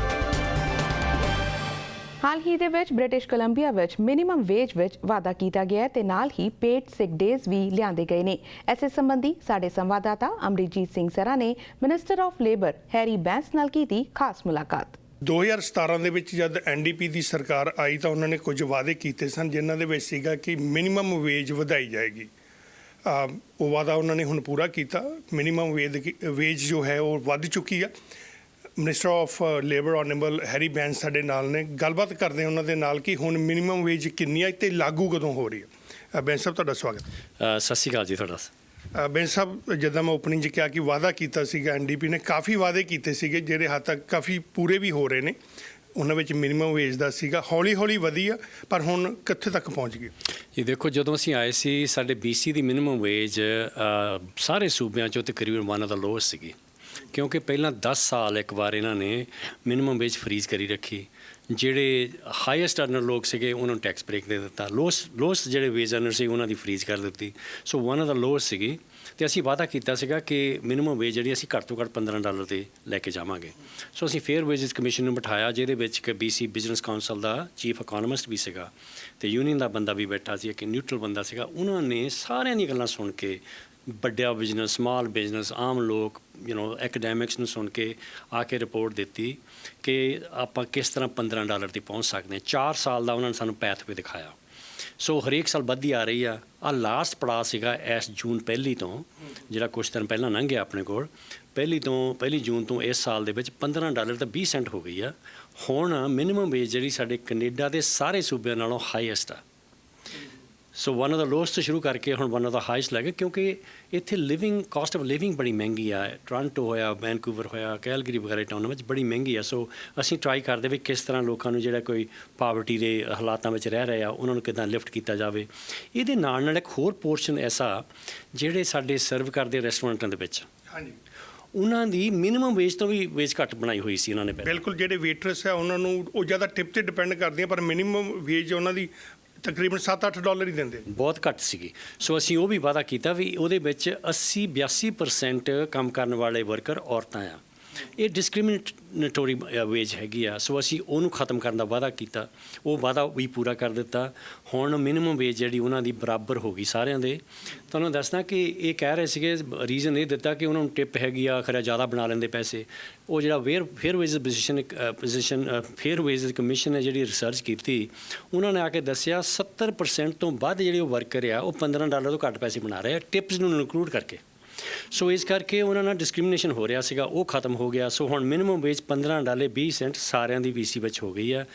ਹਾਲ ਹੀ ਦੇ ਵਿੱਚ ਬ੍ਰਿਟਿਸ਼ ਕੋਲੰਬੀਆ ਵਿੱਚ ਮਿਨੀਮਮ ਵੇਜ ਵਿੱਚ ਵਾਧਾ ਕੀਤਾ ਗਿਆ ਤੇ ਨਾਲ ਹੀ ਪੇਡ ਸਿਕ ਡੇਜ਼ ਵੀ ਲਿਆਂਦੇ ਗਏ ਨੇ। ਇਸੇ ਸੰਬੰਧੀ ਸਾਡੇ ਸੰਵਾਦਦਾਤਾ ਅਮਰੀਜੀਤ ਸਿੰਘ ਸਰਾ ਨੇ minister of labour Harry Bains ਨਾਲ ਕੀਤੀ ਖਾਸ ਮੁਲਾਕਾਤ। 2017 ਦੇ ਵਿੱਚ ਜਦ ਐਨਡੀਪੀ ਦੀ ਸਰਕਾਰ ਆਈ ਤਾਂ ਉਹਨਾਂ ਨੇ ਕੁਝ ਵਾਅਦੇ ਕੀਤੇ ਸਨ, ਜਿਨ੍ਹਾਂ ਦੇ ਵਿੱਚ ਸੀਗਾ ਕਿ ਮਿਨੀਮਮ ਵੇਜ ਵਧਾਈ ਜਾਏਗੀ। ਉਹ ਵਾਅਦਾ ਉਹਨਾਂ ਨੇ ਹੁਣ ਪੂਰਾ ਕੀਤਾ। ਮਿਨੀਮਮ ਵੇਜ ਜੋ ਹੈ ਉਹ ਵੱਧ ਚੁੱਕੀ ਆ। Minister of labour honourable Harry Bains ਸਾਡੇ ਨਾਲ ਨੇ, ਗੱਲਬਾਤ ਕਰਦੇ ਉਹਨਾਂ ਦੇ ਨਾਲ ਕਿ ਹੁਣ ਮਿਨੀਮਮ ਵੇਜ ਕਿੰਨੀ ਹੈ ਤੇ ਲਾਗੂ ਕਦੋਂ ਹੋ ਰਹੀ ਹੈ। ਬੈਂਸ ਸਾਹਿਬ ਤੁਹਾਡਾ ਸਵਾਗਤ। ਸਤਿ ਸ਼੍ਰੀ ਅਕਾਲ ਜੀ ਤੁਹਾਡਾ। ਬੈਂਸ ਸਾਹਿਬ, ਜਦੋਂ ਮੈਂ ਓਪਨਿੰਗ 'ਚ ਕਿਹਾ ਕਿ ਵਾਅਦਾ ਕੀਤਾ ਸੀਗਾ ਐਨਡੀਪੀ ਨੇ, ਕਾਫੀ ਵਾਅਦੇ ਕੀਤੇ ਸੀਗੇ ਜਿਹੜੇ ਹੱਦ ਤੱਕ ਕਾਫੀ ਪੂਰੇ ਵੀ ਹੋ ਰਹੇ ਨੇ। ਉਹਨਾਂ ਵਿੱਚ ਮਿਨੀਮਮ ਵੇਜ ਦਾ ਸੀਗਾ, ਹੌਲੀ ਹੌਲੀ ਵਧੀ ਆ, ਪਰ ਹੁਣ ਕਿੱਥੇ ਤੱਕ ਪਹੁੰਚ ਗਈ? ਇਹ ਦੇਖੋ, ਜਦੋਂ ਅਸੀਂ ਆਏ ਸੀ ਸਾਡੇ BC ਦੀ ਮਿਨੀਮਮ ਵੇਜ ਸਾਰੇ ਸੂਬਿਆਂ 'ਚੋਂ ਤਕਰੀਬਨ ਵਨ ਆਫ ਦਾ ਲੋਅਸਟ ਸੀਗੀ, ਕਿਉਂਕਿ ਪਹਿਲਾਂ 10 ਸਾਲ ਇੱਕ ਵਾਰ ਇਹਨਾਂ ਨੇ ਮਿਨੀਮਮ ਵੇਜ ਫਰੀਜ਼ ਕਰੀ ਰੱਖੀ। ਜਿਹੜੇ ਹਾਈਐਸਟ ਅਰਨਰ ਲੋਕ ਸੀਗੇ ਉਹਨਾਂ ਨੂੰ ਟੈਕਸ ਬ੍ਰੇਕ ਦੇ ਦਿੱਤਾ, ਲੋਸਟ ਜਿਹੜੇ ਵੇਜ ਅਰਨਰ ਸੀ ਉਹਨਾਂ ਦੀ ਫਰੀਜ਼ ਕਰ ਦਿੱਤੀ। ਸੋ ਵਨ ਆਫ ਦਾ ਲੋਅਸਟ ਸੀਗੀ ਤੇ ਅਸੀਂ ਵਾਅਦਾ ਕੀਤਾ ਸੀਗਾ ਕਿ ਮਿਨੀਮਮ ਵੇਜ ਜਿਹੜੀ ਅਸੀਂ ਘੱਟ ਤੋਂ ਘੱਟ $15 ਤੇ ਲੈ ਕੇ ਜਾਵਾਂਗੇ। ਸੋ ਅਸੀਂ ਫੇਅਰ ਵੇਜਸ ਕਮਿਸ਼ਨ ਨੂੰ ਬਿਠਾਇਆ, ਜਿਹਦੇ ਵਿੱਚ ਕਿ BC ਬਿਜ਼ਨਸ ਕਾਉਂਸਲ ਦਾ ਚੀਫ ਇਕੋਨੋਮਿਸਟ ਵੀ ਸੀਗਾ ਤੇ ਯੂਨੀਅਨ ਦਾ ਬੰਦਾ ਵੀ ਬੈਠਾ ਸੀ, ਇੱਕ ਨਿਊਟਰਲ ਬੰਦਾ ਸੀਗਾ। ਉਹਨਾਂ ਨੇ ਸਾਰਿਆਂ ਦੀਆਂ ਗੱਲਾਂ ਸੁਣ ਕੇ, ਵੱਡਾ ਬਿਜ਼ਨਸ, ਸਮਾਲ ਬਿਜ਼ਨਸ, ਆਮ ਲੋਕ, ਐਕੈਡੈਮਿਕਸ ਨੂੰ ਸੁਣ ਕੇ ਆ ਕੇ ਰਿਪੋਰਟ ਦਿੱਤੀ ਕਿ ਆਪਾਂ ਕਿਸ ਤਰ੍ਹਾਂ $15 ਤੇ ਪਹੁੰਚ ਸਕਦੇ ਹਾਂ। 4 ਸਾਲ ਦਾ ਉਹਨਾਂ ਨੇ ਸਾਨੂੰ ਪੈਥਵੇ ਦਿਖਾਇਆ। ਸੋ ਹਰੇਕ ਸਾਲ ਵੱਧਦੀ ਆ ਰਹੀ ਆ। ਲਾਸਟ ਪੜਾਅ ਸੀਗਾ ਇਸ ਜੂਨ 1 ਤੋਂ, ਜਿਹੜਾ ਕੁਛ ਦਿਨ ਪਹਿਲਾਂ ਲੰਘ ਗਿਆ ਆਪਣੇ ਕੋਲ, 1 ਜੂਨ ਤੋਂ ਇਸ ਸਾਲ ਦੇ ਵਿੱਚ $15 ਤਾਂ 20 ਸੈਂਟ ਹੋ ਗਈ ਆ। ਹੁਣ ਮਿਨੀਮਮ ਵੇਜ ਜਿਹੜੀ ਸਾਡੇ ਕੈਨੇਡਾ ਦੇ ਸਾਰੇ ਸੂਬਿਆਂ ਨਾਲੋਂ ਹਾਈਐਸਟ ਆ। ਸੋ ਵਨ ਆਫ ਦਾ ਲੋਸਟ ਤੋਂ ਸ਼ੁਰੂ ਕਰਕੇ ਹੁਣ ਵਨ ਆਫ ਦਾ ਹਾਈਸਟ ਲੈ ਗਏ, ਕਿਉਂਕਿ ਇੱਥੇ ਕਾਸਟ ਆਫ ਲਿਵਿੰਗ ਬੜੀ ਮਹਿੰਗੀ ਆ। ਟੋਰਾਂਟੋ ਹੋਇਆ, ਵੈਨਕੂਵਰ ਹੋਇਆ, ਕੈਲਗਰੀ ਵਗੈਰਾ ਟਾਊਨਾਂ ਵਿੱਚ ਬੜੀ ਮਹਿੰਗੀ ਆ। ਸੋ ਅਸੀਂ ਟਰਾਈ ਕਰਦੇ ਵੀ ਕਿਸ ਤਰ੍ਹਾਂ ਲੋਕਾਂ ਨੂੰ ਜਿਹੜਾ ਕੋਈ ਪਾਵਰਟੀ ਦੇ ਹਾਲਾਤਾਂ ਵਿੱਚ ਰਹਿ ਰਹੇ ਆ ਉਹਨਾਂ ਨੂੰ ਕਿੱਦਾਂ ਲਿਫਟ ਕੀਤਾ ਜਾਵੇ। ਇਹਦੇ ਨਾਲ ਨਾਲ ਇੱਕ ਹੋਰ ਪੋਰਸ਼ਨ ਐਸਾ ਜਿਹੜੇ ਸਾਡੇ ਸਰਵ ਕਰਦੇ ਰੈਸਟੋਰੈਂਟਾਂ ਦੇ ਵਿੱਚ, ਹਾਂਜੀ, ਉਹਨਾਂ ਦੀ ਮਿਨੀਮਮ ਵੇਜ ਤੋਂ ਵੀ ਵੇਜ ਘੱਟ ਬਣਾਈ ਹੋਈ ਸੀ ਉਹਨਾਂ ਨੇ ਪਹਿਲਾਂ। ਬਿਲਕੁਲ, ਜਿਹੜੇ ਵੇਟਰਸ ਆ ਉਹਨਾਂ ਨੂੰ ਉਹ ਜ਼ਿਆਦਾ ਟਿਪ ਤੇ ਡਿਪੈਂਡ ਕਰਦੀਆਂ, ਪਰ ਮਿਨੀਮਮ ਵੇਜ ਉਹਨਾਂ ਦੀ ਤਕਰੀਬਨ $7-8 ਹੀ ਦਿੰਦੇ, ਬਹੁਤ ਘੱਟ ਸੀਗੀ। ਸੋ ਅਸੀਂ ਉਹ ਵੀ ਵਾਅਦਾ ਕੀਤਾ ਵੀ ਉਹਦੇ ਵਿੱਚ 80-82% ਕੰਮ ਕਰਨ ਵਾਲੇ ਵਰਕਰ ਔਰਤਾਂ ਆ। ਇਹ ਡਿਸਕ੍ਰਿਮੀਨੇਟਰੀ ਵੇਜ ਹੈਗੀ ਆ। ਸੋ ਅਸੀਂ ਉਹਨੂੰ ਖਤਮ ਕਰਨ ਦਾ ਵਾਅਦਾ ਕੀਤਾ, ਉਹ ਵਾਅਦਾ ਵੀ ਪੂਰਾ ਕਰ ਦਿੱਤਾ। ਹੁਣ ਮਿਨੀਮਮ ਵੇਜ ਜਿਹੜੀ ਉਹਨਾਂ ਦੀ ਬਰਾਬਰ ਹੋ ਗਈ ਸਾਰਿਆਂ ਦੇ। ਤੁਹਾਨੂੰ ਦੱਸਣਾ ਕਿ ਇਹ ਕਹਿ ਰਹੇ ਸੀਗੇ, ਰੀਜ਼ਨ ਇਹ ਦਿੱਤਾ ਕਿ ਉਹਨਾਂ ਨੂੰ ਟਿਪ ਹੈਗੀ ਆ, ਖਰਿਆ ਜ਼ਿਆਦਾ ਬਣਾ ਲੈਂਦੇ ਪੈਸੇ। ਉਹ ਜਿਹੜਾ ਫੇਅਰ ਵੇਜ ਕਮਿਸ਼ਨ ਨੇ ਜਿਹੜੀ ਰਿਸਰਚ ਕੀਤੀ, ਉਹਨਾਂ ਨੇ ਆ ਕੇ ਦੱਸਿਆ 70% ਤੋਂ ਵੱਧ ਜਿਹੜੇ ਉਹ ਵਰਕਰ ਆ ਉਹ $15 ਤੋਂ ਘੱਟ ਪੈਸੇ ਬਣਾ ਰਹੇ ਆ, ਟਿਪਸ ਨੂੰ ਇਨਕਲੂਡ ਕਰਕੇ। ਸੋ ਇਸ ਕਰਕੇ ਉਹਨਾਂ ਨਾਲ ਡਿਸਕ੍ਰਿਮੀਨੇਸ਼ਨ ਹੋ ਰਿਹਾ ਸੀਗਾ, ਉਹ ਖਤਮ ਹੋ ਗਿਆ। ਸੋ ਹੁਣ ਮਿਨੀਮਮ ਵੇਜ $15.20 ਸਾਰਿਆਂ ਦੀ BC ਵਿੱਚ ਹੋ ਗਈ ਆ,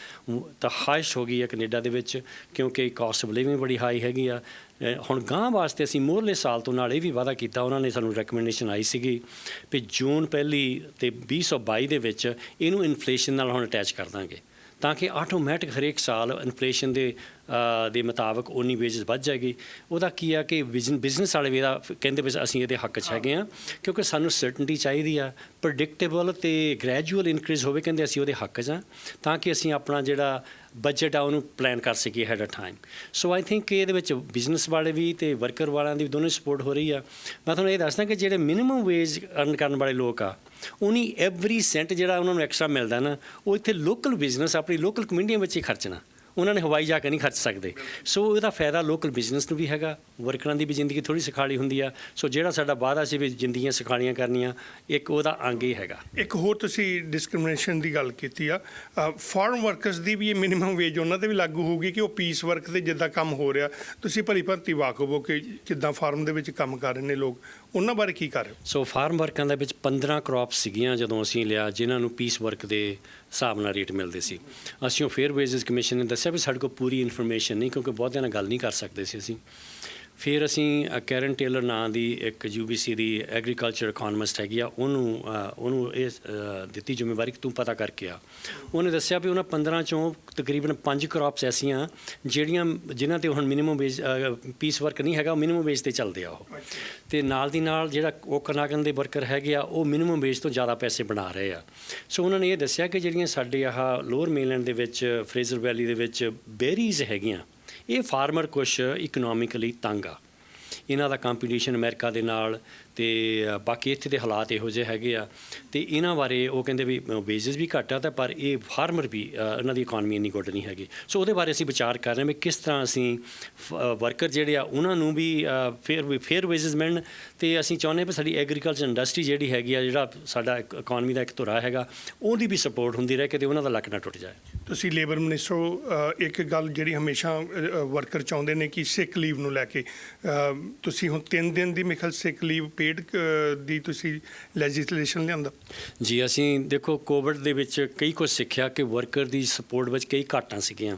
ਤਾਂ ਹਾਈਸਟ ਹੋ ਗਈ ਹੈ ਕੈਨੇਡਾ ਦੇ ਵਿੱਚ, ਕਿਉਂਕਿ ਕਾਸਟ ਆਫ ਲਿਵਿੰਗ ਬੜੀ ਹਾਈ ਹੈਗੀ ਆ। ਹੁਣ ਗਾਂਹ ਵਾਸਤੇ ਅਸੀਂ ਮੋਹਰਲੇ ਸਾਲ ਤੋਂ ਨਾਲ ਇਹ ਵੀ ਵਾਅਦਾ ਕੀਤਾ, ਉਹਨਾਂ ਨੇ ਸਾਨੂੰ ਰეკਮੈਂਡੇਸ਼ਨ ਆਈ ਸੀਗੀ ਵੀ ਜੂਨ 1 ਤੇ 2022 ਦੇ ਵਿੱਚ ਇਹਨੂੰ ਇਨਫਲੇਸ਼ਨ ਨਾਲ ਹੁਣ ਅਟੈਚ ਕਰ ਦਾਂਗੇ, ਤਾਂ ਕਿ ਆਟੋਮੈਟਿਕ ਹਰੇਕ ਸਾਲ ਇਨਫਲੇਸ਼ਨ ਦੇ ਦੇ ਮੁਤਾਬਕ ਉਨੀ ਵੇਜਸ ਵੱਧ ਜਾਏਗੀ। ਉਹਦਾ ਕੀ ਆ ਕਿ ਬਿਜ਼ਨਸ ਵਾਲੇ ਵੀ ਇਹਦਾ ਕਹਿੰਦੇ ਵੀ ਅਸੀਂ ਇਹਦੇ ਹੱਕ 'ਚ ਹੈਗੇ ਹਾਂ, ਕਿਉਂਕਿ ਸਾਨੂੰ ਸਰਟਨਟੀ ਚਾਹੀਦੀ ਆ, ਪ੍ਰੈਡਿਕਟੇਬਲ ਤੇ ਗ੍ਰੈਜੂਅਲ ਇਨਕਰੀਜ਼ ਹੋਵੇ, ਕਹਿੰਦੇ ਅਸੀਂ ਉਹਦੇ ਹੱਕ 'ਚ ਹਾਂ, ਤਾਂ ਕਿ ਅਸੀਂ ਆਪਣਾ ਜਿਹੜਾ ਬਜਟ ਆ ਉਹਨੂੰ ਪਲਾਨ ਕਰ ਸਕੀਏ had a time. So I think ਇਹਦੇ ਵਿੱਚ ਬਿਜ਼ਨਸ ਵਾਲੇ ਵੀ ਤੇ ਵਰਕਰ ਵਾਲਿਆਂ ਦੀ ਦੋਨੋਂ ਸਪੋਰਟ ਹੋ ਰਹੀ ਆ। ਮੈਂ ਤੁਹਾਨੂੰ ਇਹ ਦੱਸਦਾ ਕਿ ਜਿਹੜੇ ਮਿਨੀਮਮ ਵੇਜ ਅਰਨ ਕਰਨ ਵਾਲੇ ਲੋਕ ਆ, ਉਹਨੀ ਐਵਰੀ ਸੈਂਟ ਜਿਹੜਾ ਉਹਨਾਂ ਨੂੰ ਐਕਸਟਰਾ ਮਿਲਦਾ ਨਾ, ਉਹ ਇੱਥੇ ਲੋਕਲ ਬਿਜ਼ਨਸ ਆਪਣੀ ਲੋਕਲ ਕਮਿਊਨਿਟੀਆਂ ਵਿੱਚ ਹੀ ਖਰਚਣਾ। ਉਹਨਾਂ ਨੇ ਹਵਾਈ ਜਾ ਕੇ ਨਹੀਂ ਖਰਚ ਸਕਦੇ। ਸੋ ਇਹਦਾ ਫਾਇਦਾ ਲੋਕਲ ਬਿਜ਼ਨਸ ਨੂੰ ਵੀ ਹੈਗਾ, ਵਰਕਰਾਂ ਦੀ ਵੀ ਜ਼ਿੰਦਗੀ ਥੋੜ੍ਹੀ ਸੁਖਾਲੀ ਹੁੰਦੀ ਆ। ਸੋ ਜਿਹੜਾ ਸਾਡਾ ਵਾਅਦਾ ਸੀ ਵੀ ਜ਼ਿੰਦਗੀਆਂ ਸੁਖਾਲੀਆਂ ਕਰਨੀਆਂ, ਇੱਕ ਉਹਦਾ ਅੰਗ ਹੀ ਹੈਗਾ। ਇੱਕ ਹੋਰ ਤੁਸੀਂ ਡਿਸਕ੍ਰਿਮੀਨੇਸ਼ਨ ਦੀ ਗੱਲ ਕੀਤੀ ਆ, ਫਾਰਮ ਵਰਕਰਸ ਦੀ ਵੀ ਇਹ ਮਿਨੀਮਮ ਵੇਜ ਉਹਨਾਂ 'ਤੇ ਵੀ ਲਾਗੂ ਹੋਊਗੀ ਕਿ ਉਹ ਪੀਸ ਵਰਕ 'ਤੇ ਜਿੱਦਾਂ ਕੰਮ ਹੋ ਰਿਹਾ, ਤੁਸੀਂ ਭਲੀ ਭਾਂਤੀ ਵਾਕਫ ਹੋ ਕਿ ਕਿੱਦਾਂ ਫਾਰਮ ਦੇ ਵਿੱਚ ਕੰਮ ਕਰ ਰਹੇ ਨੇ ਲੋਕ, ਉਹਨਾਂ ਬਾਰੇ ਕੀ ਕਰ ਰਹੇ ਹੋ? ਸੋ ਫਾਰਮ ਵਰਕਾਂ ਦੇ ਵਿੱਚ 15 ਕ੍ਰੌਪਸ ਸੀਗੀਆਂ ਜਦੋਂ ਅਸੀਂ ਲਿਆ, ਜਿਨ੍ਹਾਂ ਨੂੰ ਪੀਸ ਵਰਕ ਦੇ ਹਿਸਾਬ ਨਾਲ ਰੇਟ ਮਿਲਦੇ ਸੀ। ਅਸੀਂ ਉਹ ਫੇਅਰ ਵੇਜਸ ਕਮਿਸ਼ਨ ਨੇ ਦੱਸਿਆ ਵੀ ਸਾਡੇ ਕੋਲ ਪੂਰੀ ਇਨਫੋਰਮੇਸ਼ਨ ਨਹੀਂ, ਕਿਉਂਕਿ ਬਹੁਤਿਆਂ ਨਾਲ ਗੱਲ ਨਹੀਂ ਕਰ ਸਕਦੇ ਸੀ ਅਸੀਂ। ਫਿਰ ਅਸੀਂ ਕੈਰਨ ਟੇਲਰ ਨਾਂ ਦੀ ਇੱਕ UBC ਦੀ ਐਗਰੀਕਲਚਰ ਇਕੋਨਮਿਸਟ ਹੈਗੀ ਆ, ਉਹਨੂੰ ਇਹ ਦਿੱਤੀ ਜ਼ਿੰਮੇਵਾਰੀ ਕਿ ਤੂੰ ਪਤਾ ਕਰਕੇ ਆ। ਉਹਨੇ ਦੱਸਿਆ ਵੀ ਉਹਨਾਂ 15 ਚੋਂ ਤਕਰੀਬਨ 5 ਕ੍ਰੌਪਸ ਐਸੀਆਂ ਜਿਨ੍ਹਾਂ 'ਤੇ ਹੁਣ ਮਿਨੀਮਮ ਵੇਜ ਪੀਸ ਵਰਕ ਨਹੀਂ ਹੈਗਾ, ਉਹ ਮਿਨੀਮਮ ਵੇਜ 'ਤੇ ਚੱਲਦੇ ਆ ਉਹ। ਅਤੇ ਨਾਲ ਦੀ ਨਾਲ ਜਿਹੜਾ ਓਕਨਾਗਨ ਦੇ ਵਰਕਰ ਹੈਗੇ ਆ, ਉਹ ਮਿਨੀਮਮ ਵੇਜ ਤੋਂ ਜ਼ਿਆਦਾ ਪੈਸੇ ਬਣਾ ਰਹੇ ਆ। ਸੋ ਉਹਨਾਂ ਨੇ ਇਹ ਦੱਸਿਆ ਕਿ ਜਿਹੜੀਆਂ ਸਾਡੇ ਆਹ ਲੋਅਰ ਮੇਨਲੈਂਡ ਦੇ ਵਿੱਚ, ਫਰੇਜ਼ਰ ਵੈਲੀ ਦੇ ਵਿੱਚ ਬੇਰੀਜ਼ ਹੈਗੀਆਂ, ਇਹ ਫਾਰਮਰ ਕੁਛ ਇਕਨੋਮਿਕਲੀ ਤੰਗ ਆ। ਇਹਨਾਂ ਦਾ ਕੰਪੀਟੀਸ਼ਨ ਅਮਰੀਕਾ ਦੇ ਨਾਲ ਅਤੇ ਬਾਕੀ ਇੱਥੇ ਦੇ ਹਾਲਾਤ ਇਹੋ ਜਿਹੇ ਹੈਗੇ ਆ, ਅਤੇ ਇਹਨਾਂ ਬਾਰੇ ਉਹ ਕਹਿੰਦੇ ਵੀ ਵੇਜਸ ਵੀ ਘੱਟ ਆ, ਤਾਂ ਪਰ ਇਹ ਫਾਰਮਰ ਵੀ ਇਹਨਾਂ ਦੀ ਇਕੋਨਮੀ ਇੰਨੀ ਗੁੱਡ ਨਹੀਂ ਹੈਗੀ। ਸੋ ਉਹਦੇ ਬਾਰੇ ਅਸੀਂ ਵਿਚਾਰ ਕਰ ਰਹੇ ਹਾਂ ਵੀ ਕਿਸ ਤਰ੍ਹਾਂ ਅਸੀਂ ਵਰਕਰ ਜਿਹੜੇ ਆ ਉਹਨਾਂ ਨੂੰ ਵੀ ਫੇਅਰ ਵੇਜਸ ਮਿਲਣ, ਅਤੇ ਅਸੀਂ ਚਾਹੁੰਦੇ ਵੀ ਸਾਡੀ ਐਗਰੀਕਲਚਰ ਇੰਡਸਟਰੀ ਜਿਹੜੀ ਹੈਗੀ ਆ, ਜਿਹੜਾ ਸਾਡਾ ਇਕੋਨਮੀ ਦਾ ਇੱਕ ਧੁਰਾ ਹੈਗਾ, ਉਹਦੀ ਵੀ ਸਪੋਰਟ ਹੁੰਦੀ ਰਹੇ, ਕਿਤੇ ਉਹਨਾਂ ਦਾ ਲੱਕ ਨਾ ਟੁੱਟ ਜਾਏ। ਤੁਸੀਂ ਲੇਬਰ ਮਿਨਿਸਟਰ, ਇੱਕ ਗੱਲ ਜਿਹੜੀ ਹਮੇਸ਼ਾ ਵਰਕਰ ਚਾਹੁੰਦੇ ਨੇ ਕਿ ਸਿਕ ਲੀਵ ਨੂੰ ਲੈ ਕੇ, ਤੁਸੀਂ ਹੁਣ 3 ਦਿਨ ਦੀ ਮੇਰੇ ਖਿਆਲ ਸਿਕ ਲੀਵ ਪੇਡ ਦੀ ਤੁਸੀਂ ਲੈਜਿਸਲੇਸ਼ਨ ਲਿਆਂਦਾ। ਜੀ ਅਸੀਂ ਦੇਖੋ ਕੋਵਿਡ ਦੇ ਵਿੱਚ ਕਈ ਕੁਝ ਸਿੱਖਿਆ ਕਿ ਵਰਕਰ ਦੀ ਸਪੋਰਟ ਵਿੱਚ ਕਈ ਘਾਟਾਂ ਸੀਗੀਆਂ।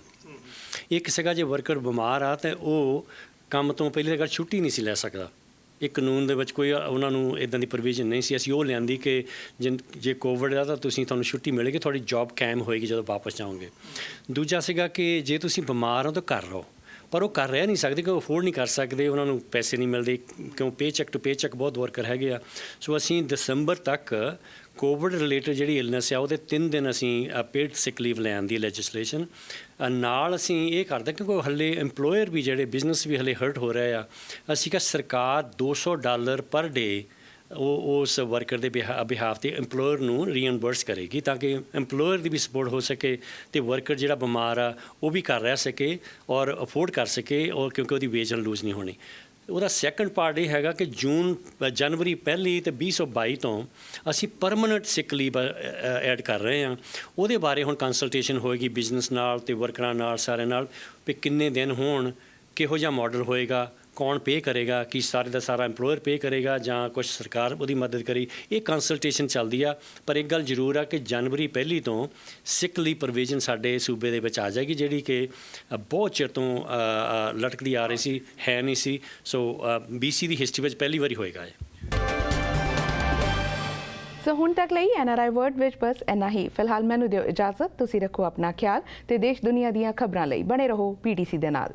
ਇੱਕ ਸੀਗਾ ਜੇ ਵਰਕਰ ਬਿਮਾਰ ਆ ਤਾਂ ਉਹ ਕੰਮ ਤੋਂ ਪਹਿਲੇ ਗੱਲ ਛੁੱਟੀ ਨਹੀਂ ਸੀ ਲੈ ਸਕਦਾ। ਇਹ ਕਾਨੂੰਨ ਦੇ ਵਿੱਚ ਕੋਈ ਉਹਨਾਂ ਨੂੰ ਇੱਦਾਂ ਦੀ ਪ੍ਰੋਵੀਜ਼ਨ ਨਹੀਂ ਸੀ। ਅਸੀਂ ਉਹ ਲਿਆਂਦੀ ਕਿ ਜੇ ਕੋਵਿਡ ਆ ਤਾਂ ਤੁਹਾਨੂੰ ਛੁੱਟੀ ਮਿਲੇਗੀ, ਤੁਹਾਡੀ ਜੌਬ ਕਾਇਮ ਹੋਏਗੀ ਜਦੋਂ ਵਾਪਸ ਜਾਓਗੇ। ਦੂਜਾ ਸੀਗਾ ਕਿ ਜੇ ਤੁਸੀਂ ਬਿਮਾਰ ਹੋ ਤਾਂ ਘਰ ਰਹੋ, ਪਰ ਉਹ ਕਰ ਰਹਿ ਨਹੀਂ ਸਕਦੇ ਕਿ ਉਹ ਅਫੋਰਡ ਨਹੀਂ ਕਰ ਸਕਦੇ, ਉਹਨਾਂ ਨੂੰ ਪੈਸੇ ਨਹੀਂ ਮਿਲਦੇ, ਕਿਉਂ ਪੇ ਚੈੱਕ ਟੂ ਪੇ ਚੈੱਕ ਬਹੁਤ ਵਰਕਰ ਹੈਗੇ ਆ। ਸੋ ਅਸੀਂ ਦਸੰਬਰ ਤੱਕ ਕੋਵਿਡ ਰਿਲੇਟਡ ਜਿਹੜੀ ਇਲਨੈਸ ਆ ਉਹਦੇ 3 ਦਿਨ ਅਸੀਂ ਪੇਡ ਸਿਕ ਲੀਵ ਲੈਣ ਦੀ ਲੈਜਿਸਲੇਸ਼ਨ ਨਾਲ ਅਸੀਂ ਇਹ ਕਰਦੇ, ਕਿਉਂਕਿ ਹਲੇ ਇੰਪਲੋਇਰ ਵੀ ਜਿਹੜੇ ਬਿਜ਼ਨਸ ਵੀ ਹਲੇ ਹਰਟ ਹੋ ਰਹੇ ਆ। ਅਸੀਂ ਕਿਹਾ ਸਰਕਾਰ $200 ਪਰ ਡੇ ਉਹ ਉਸ ਵਰਕਰ ਦੇ ਬਿਹਾਫ 'ਤੇ ਇੰਪਲੋਇਰ ਨੂੰ ਰੀਇੰਬਰਸ ਕਰੇਗੀ, ਤਾਂ ਕਿ ਇੰਪਲੋਇਰ ਦੀ ਵੀ ਸਪੋਰਟ ਹੋ ਸਕੇ ਅਤੇ ਵਰਕਰ ਜਿਹੜਾ ਬਿਮਾਰ ਆ ਉਹ ਵੀ ਘਰ ਰਹਿ ਸਕੇ ਔਰ ਅਫੋਰਡ ਕਰ ਸਕੇ, ਔਰ ਕਿਉਂਕਿ ਉਹਦੀ ਵੇਜ ਲੂਜ਼ ਨਹੀਂ ਹੋਣੀ। ਉਹਦਾ ਸੈਕੰਡ ਪਾਰਟ ਇਹ ਹੈਗਾ ਕਿ ਜਨਵਰੀ 1 ਤੇ 2022 ਤੋਂ ਅਸੀਂ ਪਰਮਾਨੈਂਟ ਸਿਕ ਲੀਵ ਐਡ ਕਰ ਰਹੇ ਹਾਂ। ਉਹਦੇ ਬਾਰੇ ਹੁਣ ਕੰਸਲਟੇਸ਼ਨ ਹੋਏਗੀ ਬਿਜ਼ਨਸ ਨਾਲ ਅਤੇ ਵਰਕਰਾਂ ਨਾਲ, ਸਾਰਿਆਂ ਨਾਲ, ਵੀ ਕਿੰਨੇ ਦਿਨ ਹੋਣ, ਕਿਹੋ ਜਿਹਾ ਮਾਡਲ ਹੋਏਗਾ, ਕੌਣ ਪੇ ਕਰੇਗਾ, ਕਿ ਸਾਰੇ ਦਾ ਸਾਰਾ ਇੰਪਲੋਇਰ ਪੇ ਕਰੇਗਾ ਜਾਂ ਕੁਛ ਸਰਕਾਰ ਉਹਦੀ ਮਦਦ ਕਰੇ। ਇਹ ਕੰਸਲਟੇਸ਼ਨ ਚੱਲਦੀ ਆ, ਪਰ ਇੱਕ ਗੱਲ ਜ਼ਰੂਰ ਆ ਕਿ ਜਨਵਰੀ 1 ਤੋਂ ਸਿਕ ਲੀਵ ਪ੍ਰੋਵੀਜ਼ਨ ਸਾਡੇ ਸੂਬੇ ਦੇ ਵਿੱਚ ਆ ਜਾਏਗੀ, ਜਿਹੜੀ ਕਿ ਬਹੁਤ ਚਿਰ ਤੋਂ ਲਟਕਦੀ ਆ ਰਹੀ ਸੀ, ਹੈ ਨਹੀਂ ਸੀ। ਸੋ BC ਦੀ ਹਿਸਟਰੀ ਵਿੱਚ ਪਹਿਲੀ ਵਾਰੀ ਹੋਏਗਾ ਇਹ। ਸੋ ਹੁਣ ਤੱਕ ਲਈ NRI ਵਰਡ ਵਿੱਚ ਬਸ ਇੰਨਾ ਹੀ। ਫਿਲਹਾਲ ਮੈਨੂੰ ਦਿਓ ਇਜਾਜ਼ਤ, ਤੁਸੀਂ ਰੱਖੋ ਆਪਣਾ ਖਿਆਲ ਤੇ ਦੇਸ਼ ਦੁਨੀਆ ਦੀਆਂ ਖਬਰਾਂ ਲਈ ਬਣੇ ਰਹੋ PTC ਦੇ ਨਾਲ।